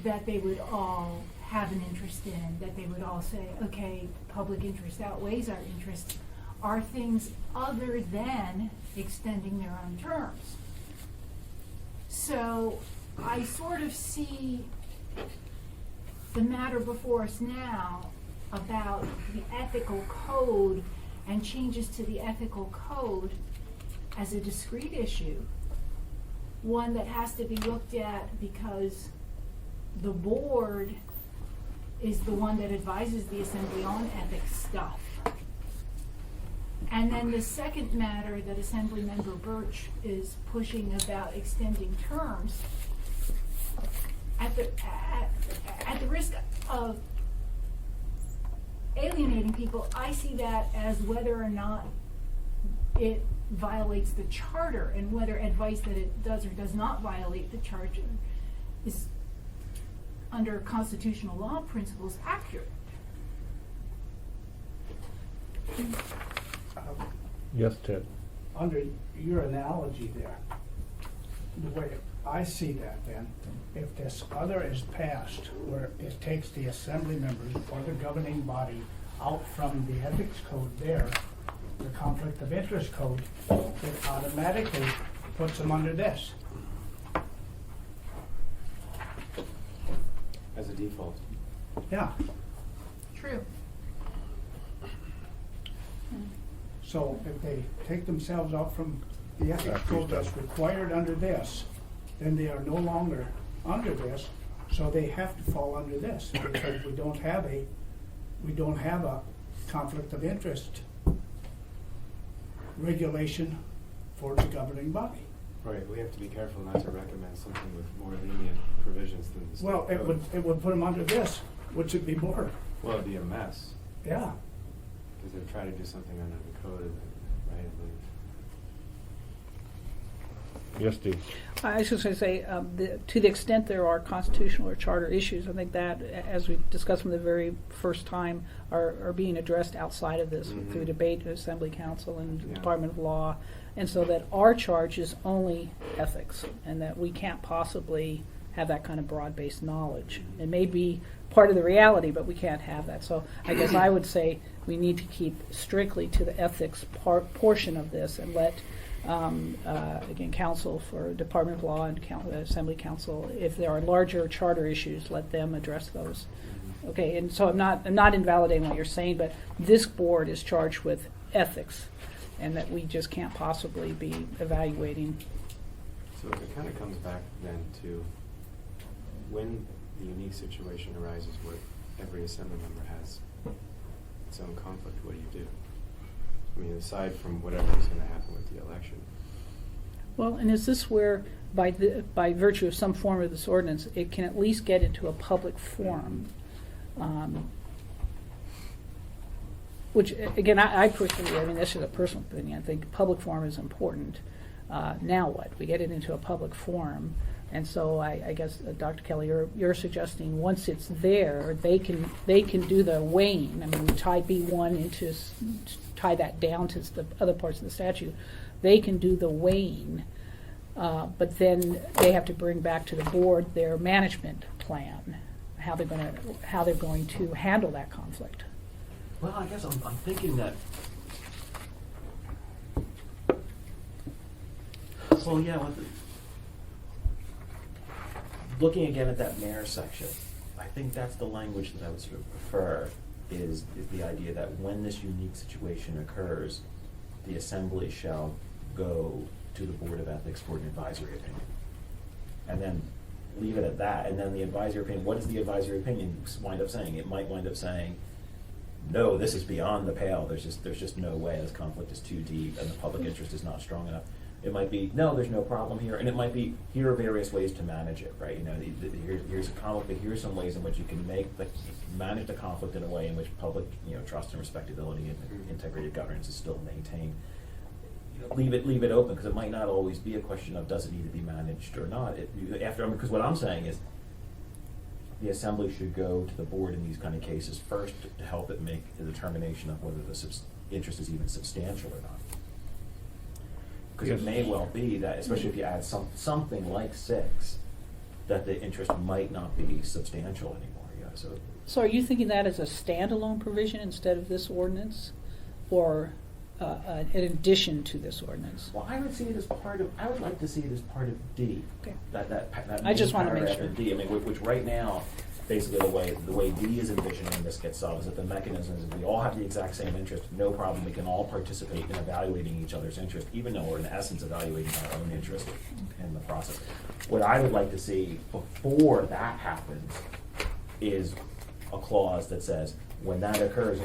that they would all have an interest in, that they would all say, okay, public interest outweighs our interest, are things other than extending their own terms. So I sort of see the matter before us now about the ethical code and changes to the ethical code as a discrete issue, one that has to be looked at because the board is the one that advises the assembly on ethics stuff. And then the second matter that Assemblymember Birch is pushing about extending terms, at the risk of alienating people, I see that as whether or not it violates the charter, and whether advice that it does or does not violate the charter is, under constitutional law principles, accurate. Yes, Ted. Under your analogy there, the way I see that then, if this other is passed, where it takes the assembly members or the governing body out from the ethics code there, the conflict of interest code, it automatically puts them under this. As a default. Yeah, True. so if they take themselves out from the ethics code that's required under this, then they are no longer under this, so they have to fall under this, because we don't have a conflict of interest regulation for the governing body. Right, we have to be careful not to recommend something with more lenient provisions than the state Well, code. it would put them under this, which would be more, Well, it'd be a mess, yeah. because they're trying to do something under the code, and right? Yes, Steve. I was just going to say, to the extent there are constitutional or charter issues, I think that, as we discussed from the very first time, are being addressed outside of this Mhm. through debate at Assembly Council and Yeah. Department of Law, and so that our charge is only ethics, and that we can't possibly have that kind of broad-based knowledge. It may be part of the reality, but we can't have that. So I guess I would say we need to keep strictly to the ethics portion of this, and let again, counsel for Department of Law and Assembly Council, if there are larger charter issues, let them address those. Okay, and so I'm not invalidating what you're saying, but this board is charged with ethics, and that we just can't possibly be evaluating. So it kind of comes back then to when the unique situation arises where every assembly member has its own conflict, what do you do? I mean, aside from whatever is going to happen with the election. Well, and is this where, by virtue of some form of this ordinance, it can at least get into a public forum? Which, again, I personally, I mean, this is a personal opinion, I think public forum is important. Now what? We get it into a public forum, and so I guess, Dr. Kelly, you're suggesting once it's there, they can do the weighing. I mean, we tie B1 into, tie that down to the other parts of the statute. They can do the weighing, but then they have to bring back to the board their management plan, how they're going to handle that conflict. Well, I guess I'm thinking that. Well, yeah. Looking again at that mayor section, I think that's the language that I would sort of prefer. Is the idea that when this unique situation occurs, the assembly shall go to the Board of Ethics for an advisory opinion. And then leave it at that, and then the advisory opinion, what does the advisory opinion wind up saying? It might wind up saying, no, this is beyond the pale, there's just no way, this conflict is too deep and the public interest is not strong enough. It might be, no, there's no problem here, and it might be, here are various ways to manage it, right? You know, here's a conflict, but here's some ways in which you can manage the conflict in a way in which public, trust and respectability and integrity of governance is still maintained. Leave it open, because it might not always be a question of does it need to be managed or not. Because what I'm saying is the assembly should go to the board in these kind of cases first to help it make the determination of whether the interest is even substantial or not. Because Yes. it may well be that, especially if you add something like 6, that the interest might not be substantial anymore. Yeah, So are you thinking that as a standalone provision instead of this ordinance, or in addition to this ordinance? well, I would see it as part of. I would like to see it as part of D. Okay. That I just main wanna make paragraph sure. in D. I mean, which right now, basically the way D is envisioning this gets solved is that the mechanism is we all have the exact same interest, no problem. We can all participate in evaluating each other's interest, even though we're in essence evaluating our own interest in the process. What I would like to see before that happens is a clause that says when that occurs,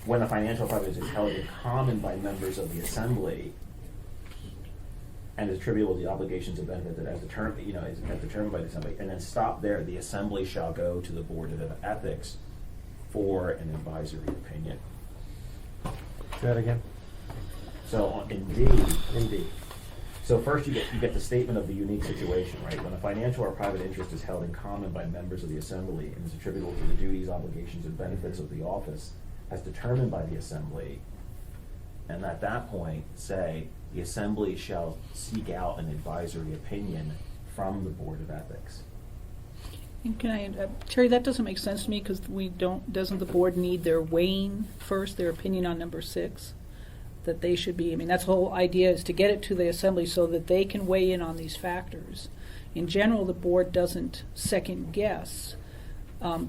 when a financial project is held in common by members of the assembly and is attributable to the obligations and benefits that as determined by the assembly, and then stop there, the assembly shall go to the Board of Ethics for an advisory opinion. Say that again. So in D. So first you get the statement of the unique situation, right? When a financial or private interest is held in common by members of the assembly and is attributable to the duties, obligations, and benefits of the office as determined by the assembly, and at that point say the assembly shall seek out an advisory opinion from the Board of Ethics. And can I, Terry, that doesn't make sense to me, because doesn't the board need their weighing first, their opinion on number 6? That they should be, that's the whole idea, is to get it to the assembly so that they can weigh in on these factors. In general, the board doesn't second guess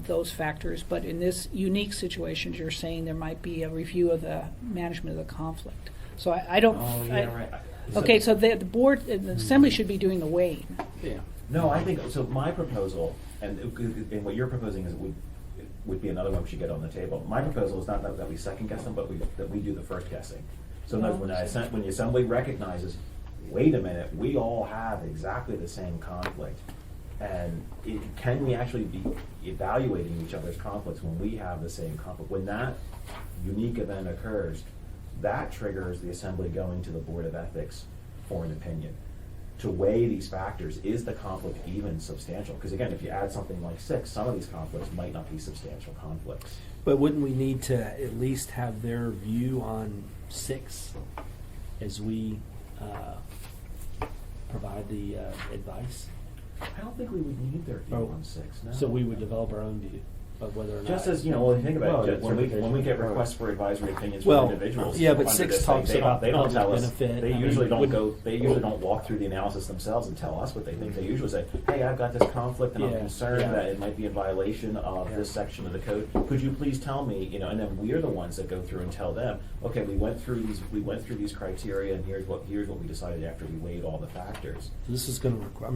those factors, but in this unique situation, you're saying there might be a review of the management of the conflict. So I don't. Oh, yeah, right. Okay, so the board, the assembly should be doing the weighing. Yeah. No, I think, so my proposal, and what you're proposing is would be another one we should get on the table. My proposal is not that we second guess them, but that we do the first guessing. So in other words, when the assembly recognizes, wait a minute, we all have exactly the same conflict, and can we actually be evaluating each other's conflicts when we have the same conflict? When that unique event occurs, that triggers the assembly going to the Board of Ethics for an opinion to weigh these factors. Is the conflict even substantial? Because again, if you add something like 6, some of these conflicts might not be substantial conflicts. But wouldn't we need to at least have their view on 6 as we provide the advice? I don't think we would need their view on 6. No. So we would develop our own view of whether or not. Just as, well, if you think about it, when we get interpretation. requests for advisory opinions Well, from individuals. yeah, but under 6 this talks thing, about they don't public tell us. benefit. They I usually mean, don't walk through the analysis themselves and tell us what they think. They usually say, hey, I've got this conflict and I'm Yeah, concerned yeah. that it might be in violation of this section of the code. Could you please tell me, and then we're the ones that go through and tell them, okay, we went through these criteria, and here's what we decided after we weighed all the factors. This is going to require,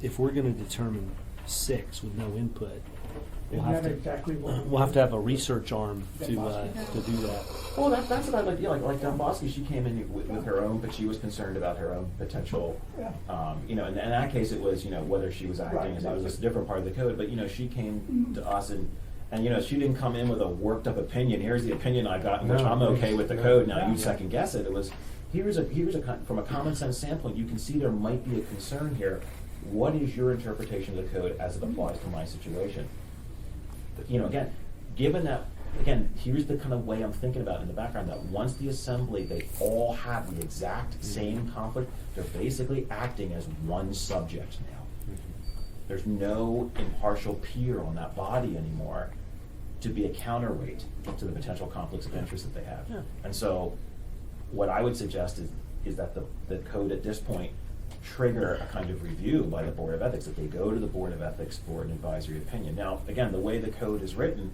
if we're going to determine 6 with no input, Isn't that exactly what? we'll have to have a research arm to do that. Well, that's about like Domboski. She came in with her own, but she was concerned about her own potential. Yeah. In that case, it was whether she was acting as it was a different part of the code. But she came to us and she didn't come in with a worked up opinion. Here's the opinion I got, in which No, I'm okay with the no. code. Now you Yeah. second guess it. It was from a common sense standpoint, you can see there might be a concern here. What is your interpretation of the code as it applies to my situation? Again, given that, here's the kind of way I'm thinking about it in the background, that once the assembly, they all have the exact same conflict, they're basically acting as one subject now. There's no impartial peer on that body anymore to be a counterweight to the potential conflicts of interest that they have. Yeah. And so what I would suggest is that the code at this point trigger a kind of review by the Board of Ethics, that they go to the Board of Ethics for an advisory opinion. Now, again, the way the code is written,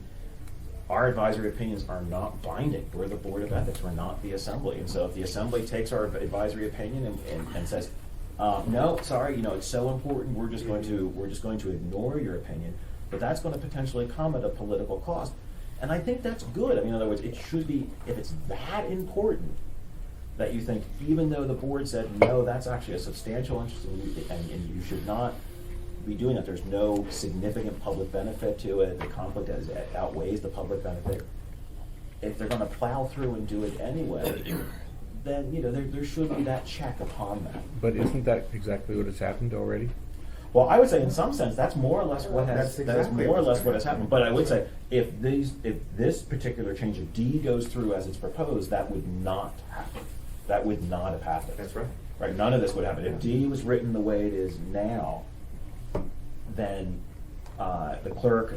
our advisory opinions are not binding. We're the Board of Ethics, we're not the Assembly. And so if the Assembly takes our advisory opinion and says, no, sorry, it's so important, we're just going to ignore your opinion, but that's going to potentially come at a political cost. And I think that's good. I mean, in other words, it should be, if it's that important, that you think, even though the board said, no, that's actually a substantial interest in you, and you should not be doing that, there's no significant public benefit to it, the conflict outweighs the public benefit. If they're going to plow through and do it anyway, then there should be that check upon that. But isn't that exactly what has happened already? Well, I would say in some sense that's more or less what has That's that is exactly more or what's less what has happened. But I would say if this particular change of D goes through as it's proposed, that would not happen. That would not have happened. That's right. Right, none of this would happen. If D was written the way it is now, then the clerk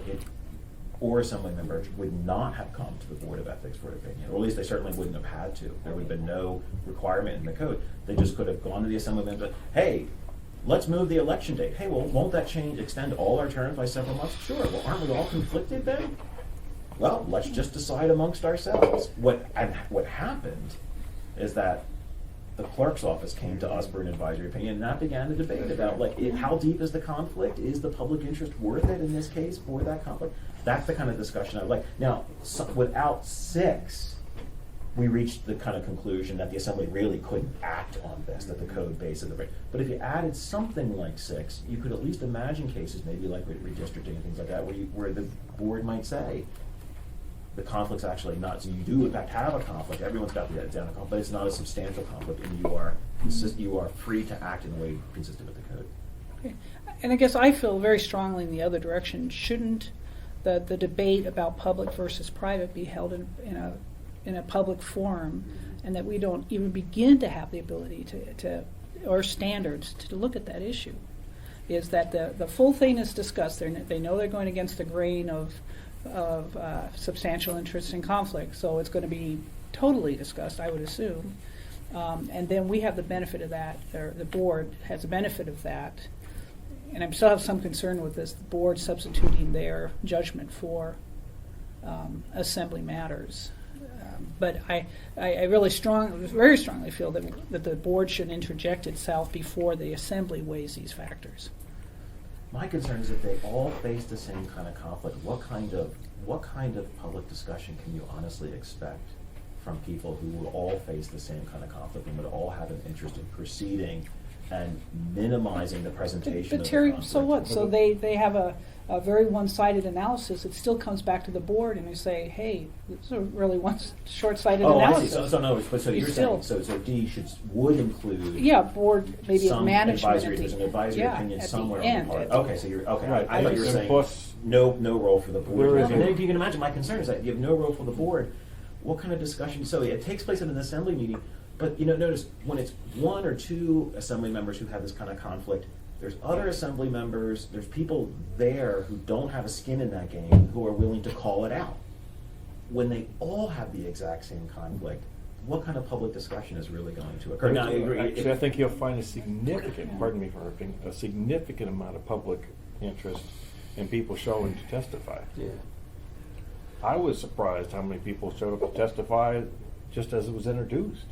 or assembly member would not have come to the Board of Ethics for an opinion, or at least they certainly wouldn't have had to. There would have been no requirement in the code. They just could have gone to the assembly member and said, hey, let's move the election date. Hey, well, won't that change extend all our terms by several months? Sure. Well, aren't we all conflicted then? Well, let's just decide amongst ourselves. What happened is that the clerk's office came to us for an advisory opinion, and that began the debate about how deep is the conflict? Is the public interest worth it in this case for that conflict? That's the kind of discussion I'd like. Now, without 6, we reached the kind of conclusion that the assembly really couldn't act on this, that the code bases the rate. But if you added something like 6, you could at least imagine cases, maybe like with redistricting and things like that, where the board might say, the conflict's actually not, so you do in fact have a conflict, everyone's got the identical conflict, but it's not a substantial conflict, and you are free to act in a way consistent with the code. Okay. And I guess I feel very strongly in the other direction. Shouldn't the debate about public versus private be held in a public forum, and that we don't even begin to have the ability to or standards to look at that issue? Is that the full thing is discussed, they know they're going against the grain of substantial interest and conflict, so it's going to be totally discussed, I would assume. And then we have the benefit of that, or the board has the benefit of that. And I still have some concern with this, the board substituting their judgment for assembly matters. But I really very strongly feel that the board should interject itself before the assembly weighs these factors. My concern is that they all face the same kind of conflict. What kind of public discussion can you honestly expect from people who will all face the same kind of conflict and would all have an interest in proceeding and minimizing the presentation But of Terry, the conflict? so what? So they have a very one-sided analysis. It still comes back to the board, and they say, "Hey, this is a really short-sighted analysis." I see. So no, but so you're saying so D would include board maybe some management advisory. There's an advisory opinion at somewhere the on end. the part. Okay, so you're okay. Right. I thought you were And saying plus- no role for the board. There is And a- if you can imagine, my concern is that you have no role for the board. What kind of discussion? So it takes place in an assembly meeting, but notice when it's 1 or 2 assembly members who have this kind of conflict, there's other assembly members, there's people there who don't have a skin in that game who are willing to call it out. When they all have the exact same conflict, what kind of public discussion is really going to occur? Now, I agree. Actually, I think you'll find a significant, pardon me for interrupting, a significant amount of public interest in people showing to testify. Yeah. I was surprised how many people showed up to testify just as it was introduced.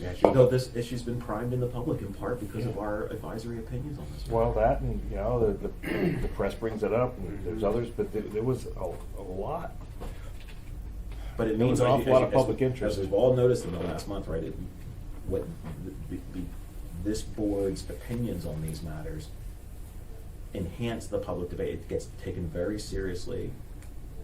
Yeah, though this issue's been primed in the public in part because of our advisory opinions on this. Well, that and, the press brings it up, and there's others, but there was a lot. But it There means was an awful lot of public interest. As we've all noticed in the last month, right? This board's opinions on these matters enhance the public debate. It gets taken very seriously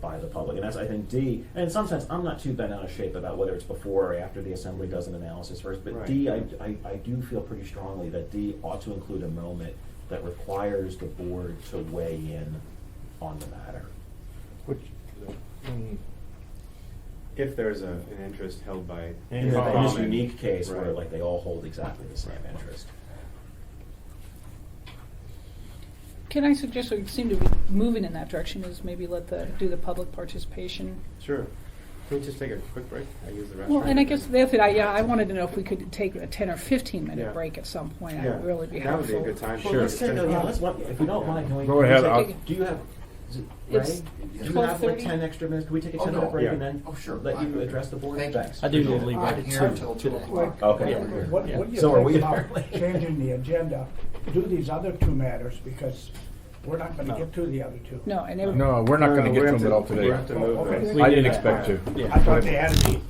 by the public, and that's, I think, D. And in some sense, I'm not too bent out of shape about whether it's before or after the assembly does an analysis first. But Right. D, I do feel pretty strongly that D ought to include a moment that requires the board to weigh in on the matter. Which, If there's an interest held by In this common, unique case where right. they all hold exactly the same interest. Can I suggest, we seem to be moving in that direction, is maybe do the public participation. Sure. Can we just take a quick break? I use the restroom. Well, and I guess the other thing, I wanted to know if we could take a 10 or 15-minute Yeah. break at some point. Yeah. That would really be That would helpful. be a good time. Well, let's take, if you don't mind, can we? Go ahead, can we I'll- take- Do you have Is it, It's Ray, do you have like 12:30? 10 extra minutes? Can we take a Oh, 10-minute no. break Yeah. and then Oh, sure. let you address the board? Thank you. Thanks. I do need to leave I'm at here 2 till today. 2 o'clock. Okay. Yeah. What do you So are we think about apparently. changing the agenda, do these other two matters, because we're not gonna No. get to the other two. No, and they were. No, we're not gonna We get have to them at all today. We have to move Oh, okay. this. We I did didn't that. expect to. Yeah. I thought they had to be